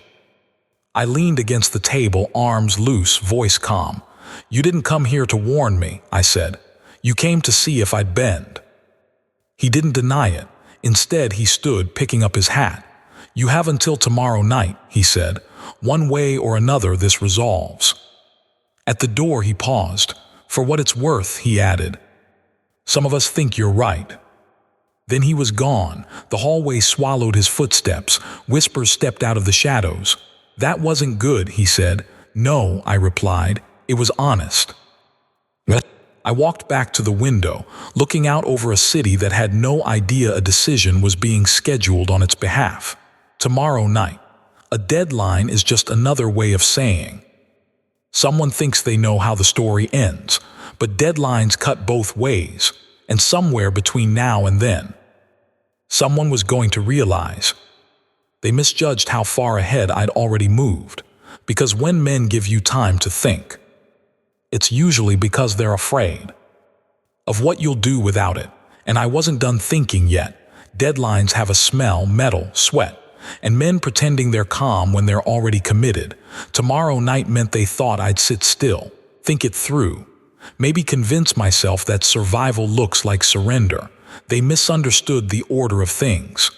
I leaned against the table, arms loose, voice calm. "You didn't come here to warn me," I said. "You came to see if I'd bend." He didn't deny it. Instead, he stood, picking up his hat. "You have until tomorrow night," he said. "One way or another, this resolves." At the door he paused. For what it's worth, he added, some of us think you're right. Then he was gone. The hallway swallowed his footsteps. Whispers stepped out of the shadows. That wasn't good, he said. No, I replied. It was honest. What? I walked back to the window, looking out over a city that had no idea a decision was being scheduled on its behalf. Tomorrow night. A deadline is just another way of saying. Someone thinks they know how the story ends, but deadlines cut both ways, and somewhere between now and then, someone was going to realize. They misjudged how far ahead I'd already moved, because when men give you time to think, it's usually because they're afraid of what you'll do without it, and I wasn't done thinking yet. Deadlines have a smell, metal, sweat, and men pretending they're calm when they're already committed. Tomorrow night meant they thought I'd sit still, think it through, maybe convince myself that survival looks like surrender. They misunderstood the order of things.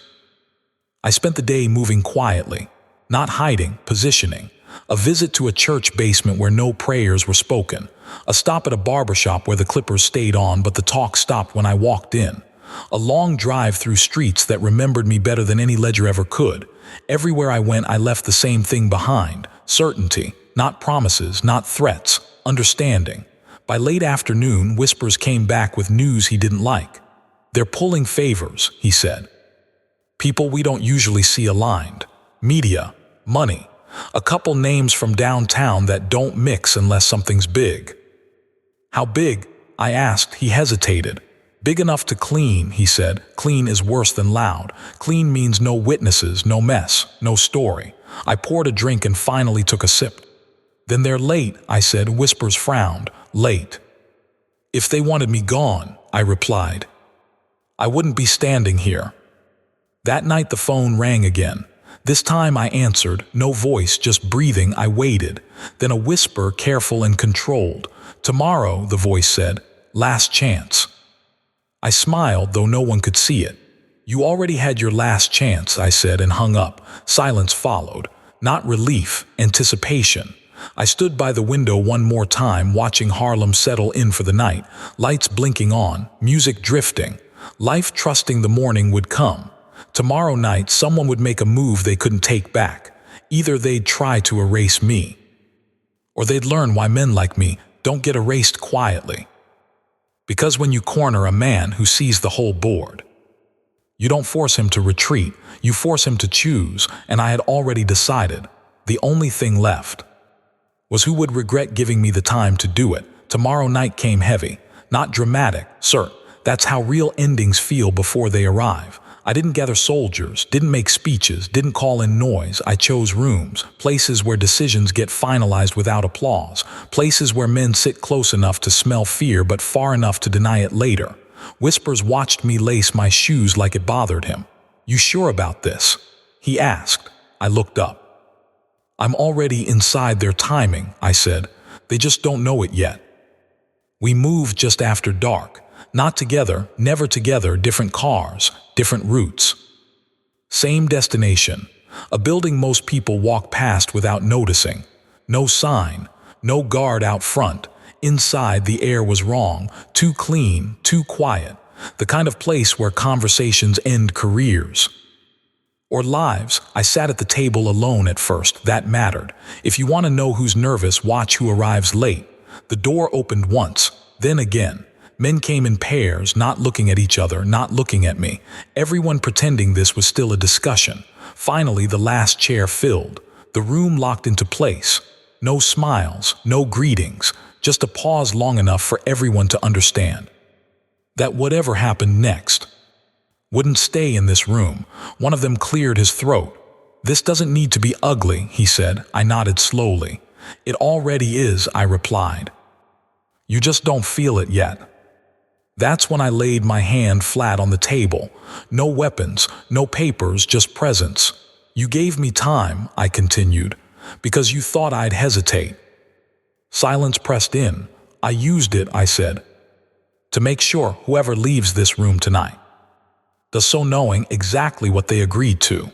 I spent the day moving quietly, not hiding, positioning. A visit to a church basement where no prayers were spoken. A stop at a barbershop where the clippers stayed on but the talk stopped when I walked in. A long drive through streets that remembered me better than any ledger ever could. Everywhere I went, I left the same thing behind. Certainty, not promises, not threats, understanding. By late afternoon, Whispers came back with news he didn't like. They're pulling favors, he said. People we don't usually see aligned. Media, money. A couple names from downtown that don't mix unless something's big. How big? I asked. He hesitated. Big enough to clean, he said. Clean is worse than loud. Clean means no witnesses, no mess, no story. I poured a drink and finally took a sip. Then they're late, I said. Whispers frowned. Late. If they wanted me gone, I replied, I wouldn't be standing here. That night the phone rang again. This time I answered, no voice, just breathing. I waited. Then a whisper, careful and controlled. Tomorrow, the voice said, last chance. I smiled, though no one could see it. You already had your last chance, I said, and hung up. Silence followed. Not relief, anticipation. I stood by the window one more time, watching Harlem settle in for the night. Lights blinking on, music drifting. Life trusting the morning would come. Tomorrow night, someone would make a move they couldn't take back. Either they'd try to erase me, or they'd learn why men like me don't get erased quietly. Because when you corner a man who sees the whole board, you don't force him to retreat, you force him to choose, and I had already decided. The only thing left was who would regret giving me the time to do it. Tomorrow night came heavy, not dramatic, sir. That's how real endings feel before they arrive. I didn't gather soldiers, didn't make speeches, didn't call in noise. I chose rooms, places where decisions get finalized without applause, places where men sit close enough to smell fear but far enough to deny it later. Whispers watched me lace my shoes like it bothered him. You sure about this? He asked. I looked up. I'm already inside their timing, I said. They just don't know it yet. We moved just after dark. Not together, never together, different cars, different routes. Same destination. A building most people walk past without noticing. No sign, no guard out front. Inside, the air was wrong, too clean, too quiet. The kind of place where conversations end careers or lives. I sat at the table alone at first. That mattered. If you want to know who's nervous, watch who arrives late. The door opened once, then again. Men came in pairs, not looking at each other, not looking at me. Everyone pretending this was still a discussion. Finally, the last chair filled. The room locked into place. No smiles, no greetings, just a pause long enough for everyone to understand that whatever happened next wouldn't stay in this room. One of them cleared his throat. This doesn't need to be ugly, he said. I nodded slowly. It already is, I replied. You just don't feel it yet. That's when I laid my hand flat on the table. No weapons, no papers, just presence. You gave me time, I continued, because you thought I'd hesitate. Silence pressed in. I used it, I said, to make sure whoever leaves this room tonight does so knowing exactly what they agreed to.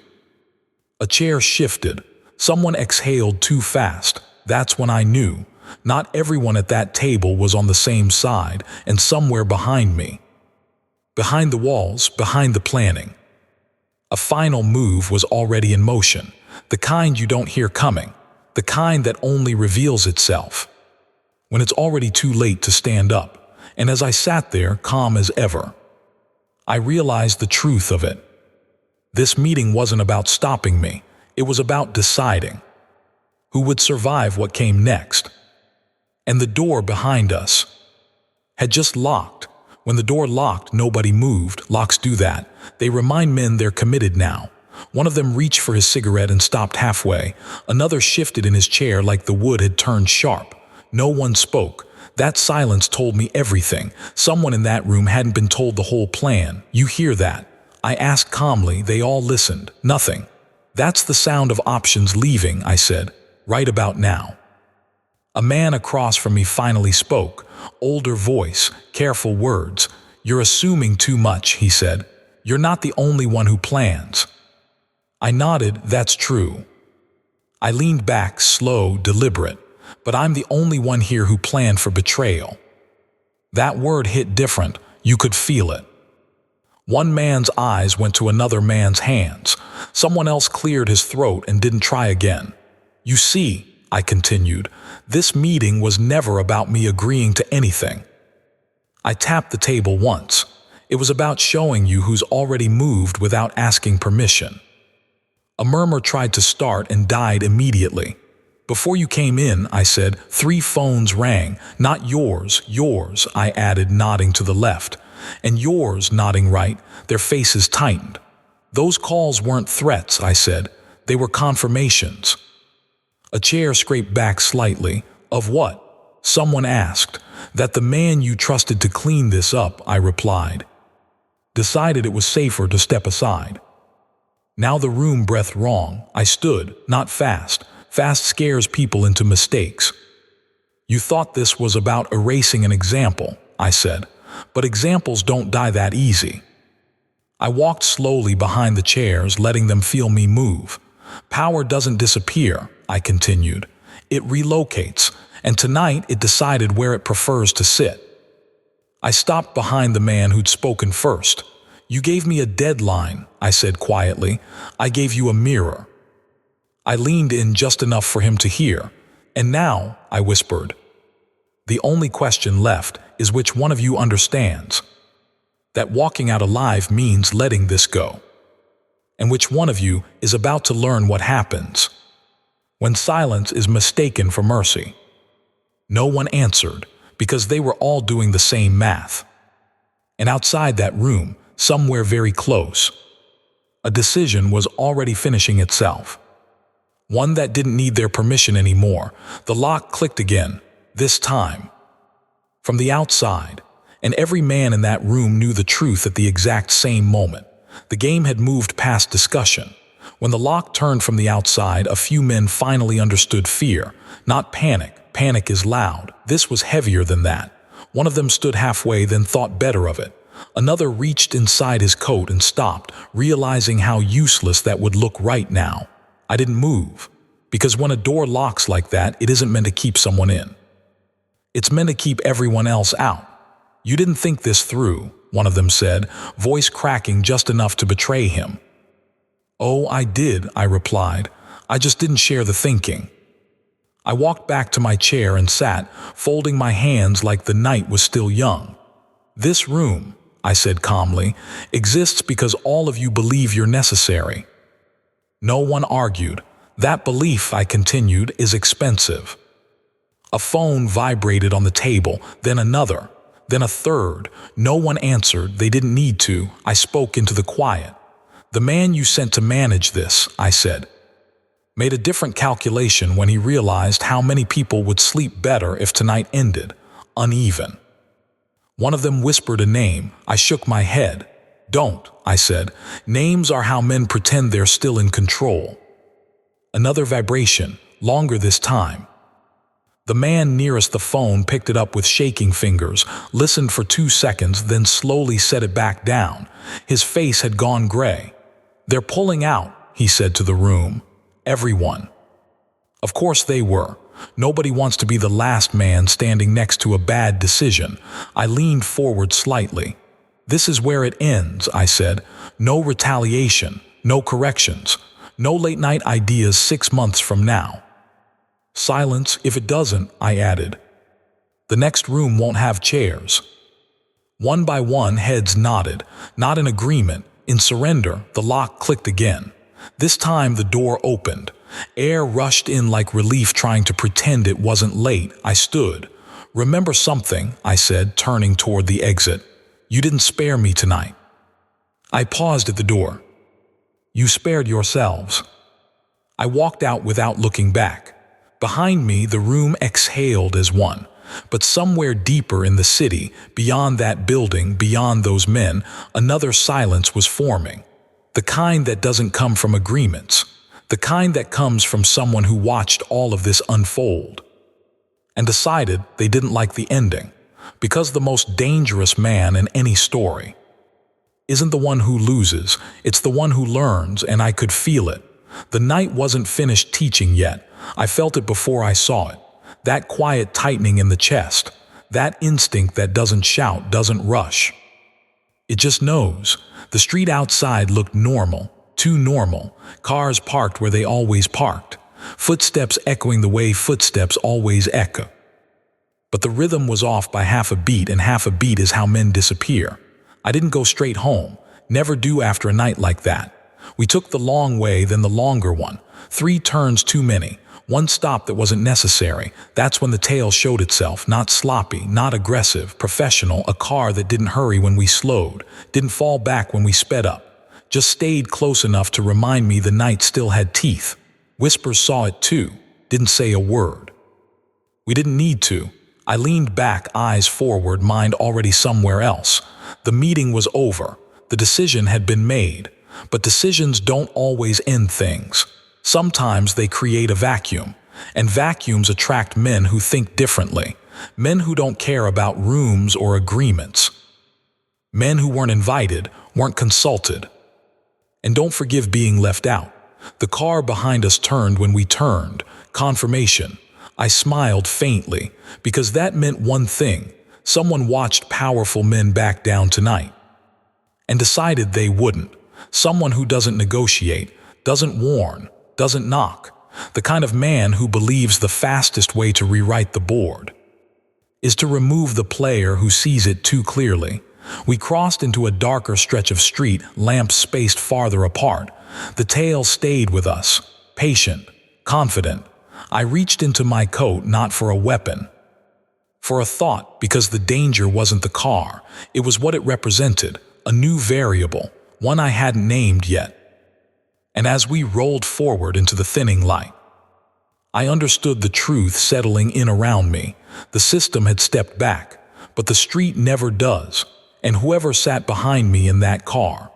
A chair shifted. Someone exhaled too fast. That's when I knew. Not everyone at that table was on the same side, and somewhere behind me, behind the walls, behind the planning, a final move was already in motion, the kind you don't hear coming, the kind that only reveals itself when it's already too late to stand up. And as I sat there, calm as ever, I realized the truth of it. This meeting wasn't about stopping me, it was about deciding who would survive what came next. And the door behind us had just locked. When the door locked, nobody moved. Locks do that. They remind men they're committed now. One of them reached for his cigarette and stopped halfway. Another shifted in his chair like the wood had turned sharp. No one spoke. That silence told me everything. Someone in that room hadn't been told the whole plan. You hear that? I asked calmly. They all listened. Nothing. That's the sound of options leaving, I said. Right about now. A man across from me finally spoke. Older voice, careful words. You're assuming too much, he said. You're not the only one who plans. I nodded. That's true. I leaned back, slow, deliberate. But I'm the only one here who planned for betrayal. That word hit different. You could feel it. One man's eyes went to another man's hands. Someone else cleared his throat and didn't try again. You see, I continued, this meeting was never about me agreeing to anything. I tapped the table once. It was about showing you who's already moved without asking permission. A murmur tried to start and died immediately. Before you came in, I said, 3 phones rang. Not yours, yours, I added, nodding to the left. And yours, nodding right. Their faces tightened. Those calls weren't threats, I said. They were confirmations. A chair scraped back slightly. Of what? Someone asked. That the man you trusted to clean this up, I replied. Decided it was safer to step aside. Now the room breathed wrong. I stood, not fast. Fast scares people into mistakes. You thought this was about erasing an example, I said. But examples don't die that easy. I walked slowly behind the chairs, letting them feel me move. Power doesn't disappear, I continued. It relocates, and tonight it decided where it prefers to sit. I stopped behind the man who'd spoken first. You gave me a deadline, I said quietly. I gave you a mirror. I leaned in just enough for him to hear. And now, I whispered, the only question left is which one of you understands that walking out alive means letting this go. And which one of you is about to learn what happens when silence is mistaken for mercy. No one answered because they were all doing the same math. And outside that room, somewhere very close, a decision was already finishing itself. One that didn't need their permission anymore. The lock clicked again, this time from the outside, and every man in that room knew the truth at the exact same moment. The game had moved past discussion. When the lock turned from the outside, a few men finally understood fear, not panic. Panic is loud. This was heavier than that. One of them stood halfway, then thought better of it. Another reached inside his coat and stopped, realizing how useless that would look right now. I didn't move, because when a door locks like that, it isn't meant to keep someone in. It's meant to keep everyone else out. You didn't think this through, one of them said, voice cracking just enough to betray him. Oh, I did, I replied. I just didn't share the thinking. I walked back to my chair and sat, folding my hands like the night was still young. This room, I said calmly, exists because all of you believe you're necessary. No one argued. That belief, I continued, is expensive. A phone vibrated on the table, then another, then a third. No one answered. They didn't need to. I spoke into the quiet. The man you sent to manage this, I said, made a different calculation when he realized how many people would sleep better if tonight ended, uneven. One of them whispered a name. I shook my head. Don't, I said. Names are how men pretend they're still in control. Another vibration, longer this time. The man nearest the phone picked it up with shaking fingers, listened for 2 seconds, then slowly set it back down. His face had gone gray. They're pulling out, he said to the room. Everyone. Of course they were. Nobody wants to be the last man standing next to a bad decision. I leaned forward slightly. This is where it ends, I said. No retaliation, no corrections, no late-night ideas 6 months from now. Silence if it doesn't, I added. The next room won't have chairs. One by one, heads nodded, not in agreement. In surrender, the lock clicked again. This time the door opened. Air rushed in like relief, trying to pretend it wasn't late. I stood. Remember something, I said, turning toward the exit. You didn't spare me tonight. I paused at the door. You spared yourselves. I walked out without looking back. Behind me, the room exhaled as one. But somewhere deeper in the city, beyond that building, beyond those men, another silence was forming. The kind that doesn't come from agreements. The kind that comes from someone who watched all of this unfold and decided they didn't like the ending, because the most dangerous man in any story isn't the one who loses, it's the one who learns, and I could feel it. The night wasn't finished teaching yet. I felt it before I saw it. That quiet tightening in the chest, that instinct that doesn't shout, doesn't rush. It just knows. The street outside looked normal. Too normal. Cars parked where they always parked. Footsteps echoing the way footsteps always echo. But the rhythm was off by half a beat, and half a beat is how men disappear. I didn't go straight home. Never do after a night like that. We took the long way, then the longer one. 3 turns too many. One stop that wasn't necessary. That's when the tail showed itself. Not sloppy, not aggressive, professional. A car that didn't hurry when we slowed. Didn't fall back when we sped up. Just stayed close enough to remind me the night still had teeth. Whispers saw it too. Didn't say a word. We didn't need to. I leaned back, eyes forward, mind already somewhere else. The meeting was over. The decision had been made. But decisions don't always end things. Sometimes they create a vacuum. And vacuums attract men who think differently. Men who don't care about rooms or agreements. Men who weren't invited, weren't consulted. And don't forgive being left out. The car behind us turned when we turned. Confirmation. I smiled faintly, because that meant one thing. Someone watched powerful men back down tonight and decided they wouldn't. Someone who doesn't negotiate, doesn't warn, doesn't knock. The kind of man who believes the fastest way to rewrite the board is to remove the player who sees it too clearly. We crossed into a darker stretch of street, lamps spaced farther apart. The tail stayed with us, patient, confident. I reached into my coat, not for a weapon, for a thought, because the danger wasn't the car. It was what it represented, a new variable, one I hadn't named yet. And as we rolled forward into the thinning light, I understood the truth settling in around me. The system had stepped back, but the street never does. And whoever sat behind me in that car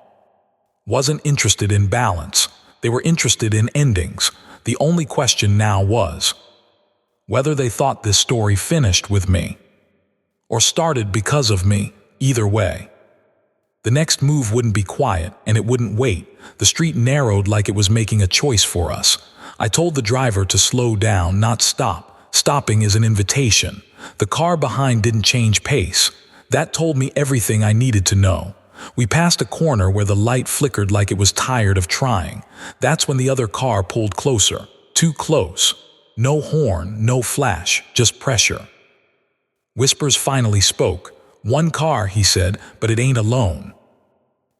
wasn't interested in balance. They were interested in endings. The only question now was whether they thought this story finished with me or started because of me. Either way, the next move wouldn't be quiet, and it wouldn't wait. The street narrowed like it was making a choice for us. I told the driver to slow down, not stop. Stopping is an invitation. The car behind didn't change pace. That told me everything I needed to know. We passed a corner where the light flickered like it was tired of trying. That's when the other car pulled closer. Too close. No horn, no flash, just pressure. Whispers finally spoke. "One car," he said, "but it ain't alone."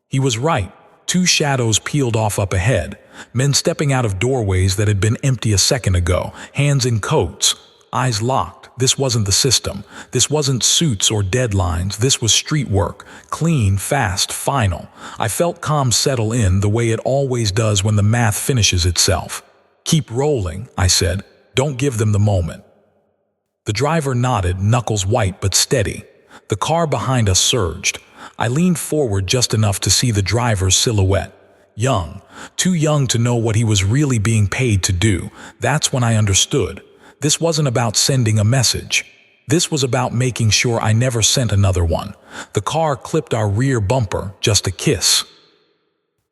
He was right. 2 shadows peeled off up ahead. Men stepping out of doorways that had been empty a second ago. Hands in coats. Eyes locked. This wasn't the system. This wasn't suits or deadlines. This was street work. Clean, fast, final. I felt calm settle in the way it always does when the math finishes itself. "Keep rolling," I said. "Don't give them the moment." The driver nodded, knuckles white but steady. The car behind us surged. I leaned forward just enough to see the driver's silhouette. Young. Too young to know what he was really being paid to do. That's when I understood. This wasn't about sending a message. This was about making sure I never sent another one. The car clipped our rear bumper, just a kiss.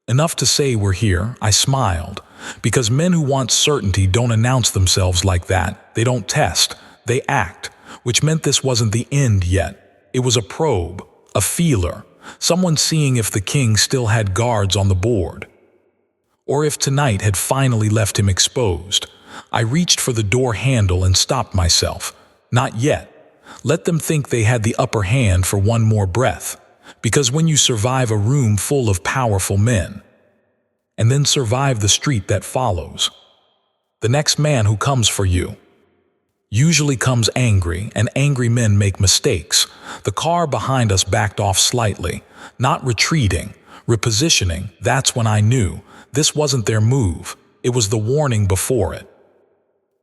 Enough to say we're here. I smiled. Because men who want certainty don't announce themselves like that. They don't test. They act, which meant this wasn't the end yet. It was a probe, a feeler, someone seeing if the king still had guards on the board, or if tonight had finally left him exposed. I reached for the door handle and stopped myself. Not yet. Let them think they had the upper hand for one more breath. Because when you survive a room full of powerful men, and then survive the street that follows, the next man who comes for you usually comes angry, and angry men make mistakes. The car behind us backed off slightly, not retreating, repositioning. That's when I knew this wasn't their move. It was the warning before it.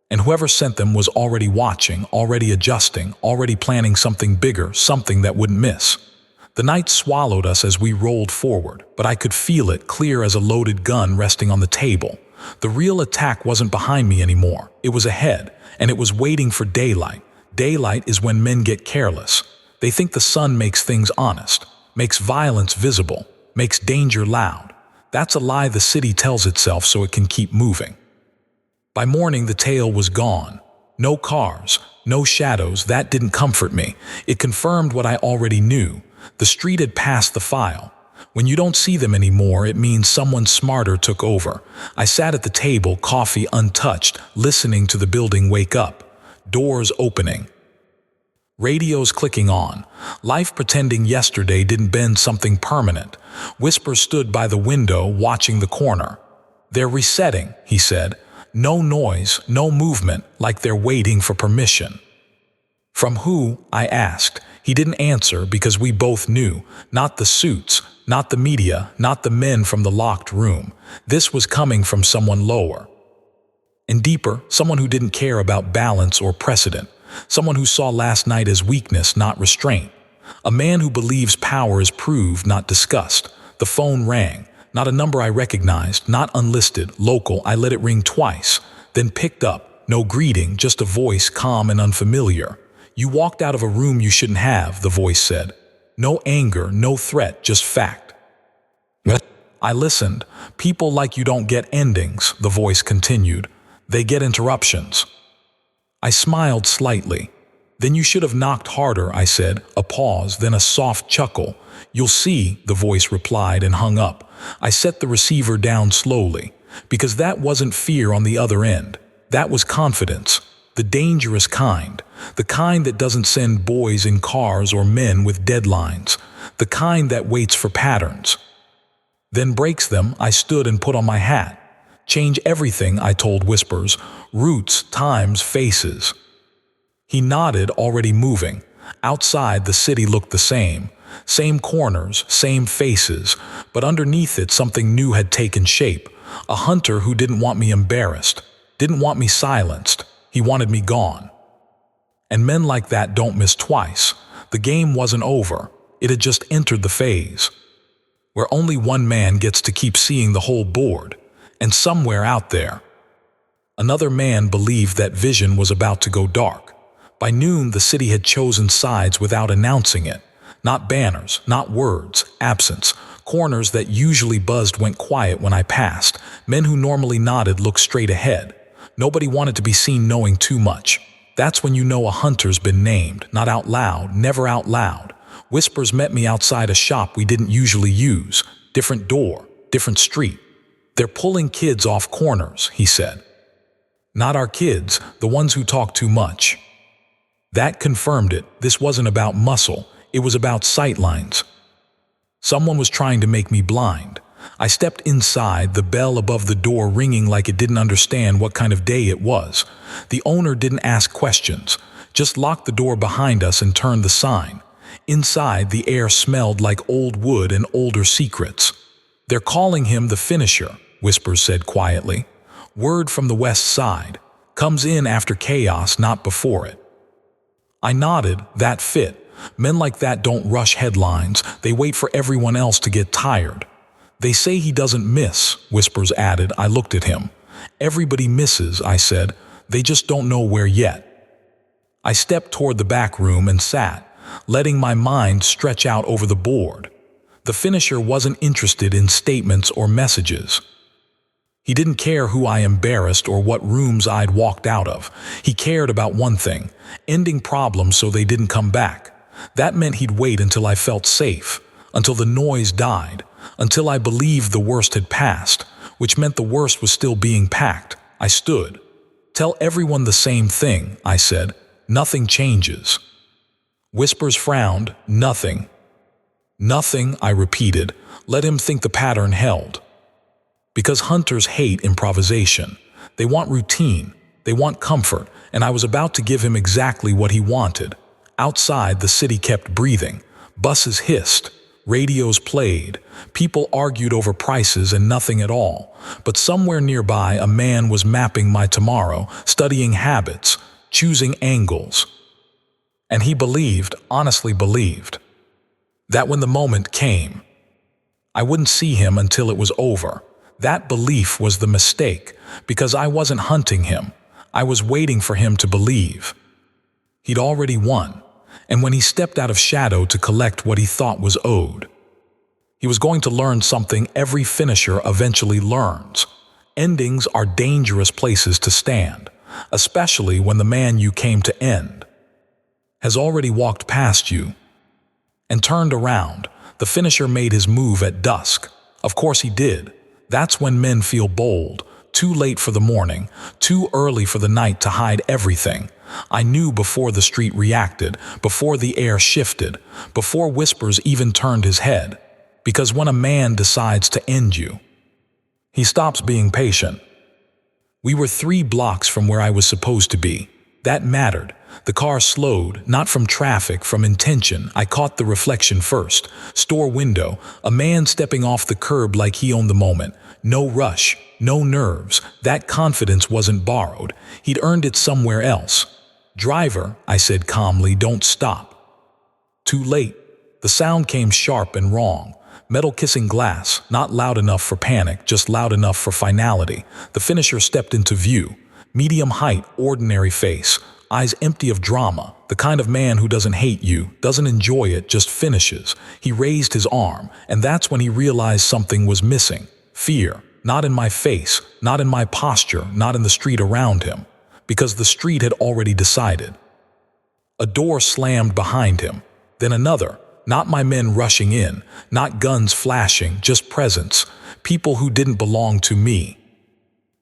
And whoever sent them was already watching, already adjusting, already planning something bigger, something that wouldn't miss. The night swallowed us as we rolled forward, but I could feel it clear as a loaded gun resting on the table. The real attack wasn't behind me anymore. It was ahead, and it was waiting for daylight. Daylight is when men get careless. They think the sun makes things honest, makes violence visible, makes danger loud. That's a lie the city tells itself so it can keep moving. By morning, the tail was gone. No cars, no shadows. That didn't comfort me. It confirmed what I already knew. The street had passed the file. When you don't see them anymore, it means someone smarter took over. I sat at the table, coffee untouched, listening to the building wake up. Doors opening. Radios clicking on. Life pretending yesterday didn't bend something permanent. Whisper stood by the window, watching the corner. "They're resetting," he said. No noise, no movement, like they're waiting for permission. "From who?" I asked. He didn't answer because we both knew. Not the suits, not the media, not the men from the locked room. This was coming from someone lower and deeper, someone who didn't care about balance or precedent, someone who saw last night as weakness, not restraint. A man who believes power is proved, not discussed. The phone rang. Not a number I recognized, not unlisted, local. I let it ring twice, then picked up. No greeting, just a voice calm and unfamiliar. "You walked out of a room you shouldn't have," the voice said. No anger, no threat, just fact. "What?" I listened. "People like you don't get endings," the voice continued. "They get interruptions." I smiled slightly. "Then you should have knocked harder," I said. A pause, then a soft chuckle. "You'll see," the voice replied and hung up. I set the receiver down slowly, because that wasn't fear on the other end. That was confidence. The dangerous kind. The kind that doesn't send boys in cars or men with deadlines. The kind that waits for patterns, then breaks them. I stood and put on my hat. "Change everything," I told Whispers. "Roots, times, faces." He nodded, already moving. Outside, the city looked the same. Same corners, same faces, but underneath it something new had taken shape. A hunter who didn't want me embarrassed, didn't want me silenced. He wanted me gone. And men like that don't miss twice. The game wasn't over. It had just entered the phase where only one man gets to keep seeing the whole board. And somewhere out there, another man believed that vision was about to go dark. By noon, the city had chosen sides without announcing it. Not banners, not words, absence. Corners that usually buzzed went quiet when I passed. Men who normally nodded looked straight ahead. Nobody wanted to be seen knowing too much. That's when you know a hunter's been named, not out loud, never out loud. Whispers met me outside a shop we didn't usually use. Different door, different street. "They're pulling kids off corners," he said. "Not our kids, the ones who talk too much." That confirmed it. This wasn't about muscle. It was about sightlines. Someone was trying to make me blind. I stepped inside, the bell above the door ringing like it didn't understand what kind of day it was. The owner didn't ask questions, just locked the door behind us and turned the sign. Inside, the air smelled like old wood and older secrets. "They're calling him the finisher," Whispers said quietly. "Word from the west side. Comes in after chaos, not before it." I nodded. That fit. Men like that don't rush headlines. They wait for everyone else to get tired. "They say he doesn't miss," Whispers added. I looked at him. "Everybody misses," I said. "They just don't know where yet." I stepped toward the back room and sat, letting my mind stretch out over the board. The finisher wasn't interested in statements or messages. He didn't care who I embarrassed or what rooms I'd walked out of. He cared about one thing, ending problems so they didn't come back. That meant he'd wait until I felt safe, until the noise died, until I believed the worst had passed, which meant the worst was still being packed. I stood. Tell everyone the same thing, I said. Nothing changes. Whispers frowned. Nothing. Nothing, I repeated. Let him think the pattern held. Because hunters hate improvisation. They want routine. They want comfort, and I was about to give him exactly what he wanted. Outside, the city kept breathing. Buses hissed. Radios played. People argued over prices and nothing at all. But somewhere nearby, a man was mapping my tomorrow, studying habits, choosing angles. And he believed, honestly believed, that when the moment came, I wouldn't see him until it was over. That belief was the mistake, because I wasn't hunting him. I was waiting for him to believe. He'd already won, and when he stepped out of shadow to collect what he thought was owed, he was going to learn something every finisher eventually learns. Endings are dangerous places to stand, especially when the man you came to end has already walked past you and turned around. The finisher made his move at dusk. Of course he did. That's when men feel bold, too late for the morning, too early for the night to hide everything. I knew before the street reacted, before the air shifted, before whispers even turned his head. Because when a man decides to end you, he stops being patient. We were 3 blocks from where I was supposed to be. That mattered. The car slowed, not from traffic, from intention. I caught the reflection first. Store window, a man stepping off the curb like he owned the moment. No rush, no nerves. That confidence wasn't borrowed. He'd earned it somewhere else. Driver, I said calmly, don't stop. Too late. The sound came sharp and wrong. Metal kissing glass, not loud enough for panic, just loud enough for finality. The finisher stepped into view. Medium height, ordinary face. Eyes empty of drama, the kind of man who doesn't hate you, doesn't enjoy it, just finishes. He raised his arm, and that's when he realized something was missing. Fear, not in my face, not in my posture, not in the street around him, because the street had already decided. A door slammed behind him, then another, not my men rushing in, not guns flashing, just presence, people who didn't belong to me,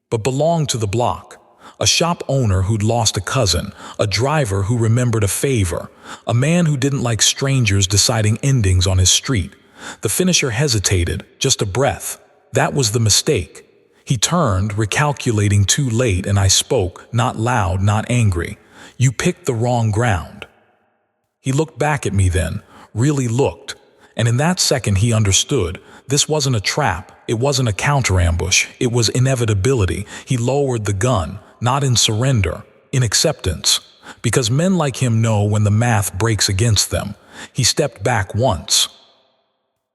but belonged to the block. A shop owner who'd lost a cousin, a driver who remembered a favor, a man who didn't like strangers deciding endings on his street. The finisher hesitated, just a breath. That was the mistake. He turned, recalculating too late, and I spoke, not loud, not angry. You picked the wrong ground. He looked back at me then, really looked, and in that second he understood. This wasn't a trap, it wasn't a counter-ambush, it was inevitability. He lowered the gun. Not in surrender, in acceptance. Because men like him know when the math breaks against them. He stepped back once,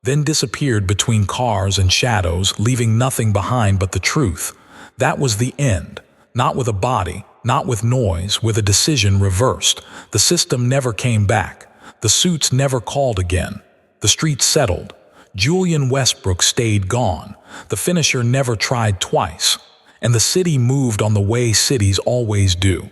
then disappeared between cars and shadows, leaving nothing behind but the truth. That was the end. Not with a body, not with noise, with a decision reversed. The system never came back. The suits never called again. The street settled. Julian Westbrook stayed gone. The finisher never tried twice. And the city moved on the way cities always do.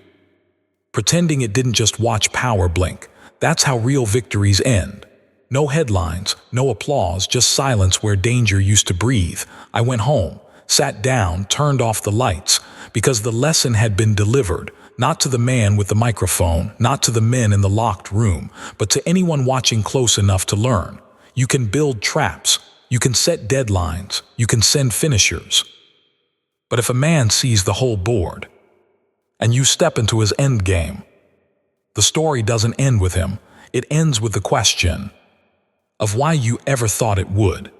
Pretending it didn't just watch power blink. That's how real victories end. No headlines, no applause, just silence where danger used to breathe. I went home, sat down, turned off the lights, because the lesson had been delivered, not to the man with the microphone, not to the men in the locked room, but to anyone watching close enough to learn. You can build traps, you can set deadlines, you can send finishers. But if a man sees the whole board, and you step into his end game, the story doesn't end with him. It ends with the question of why you ever thought it would.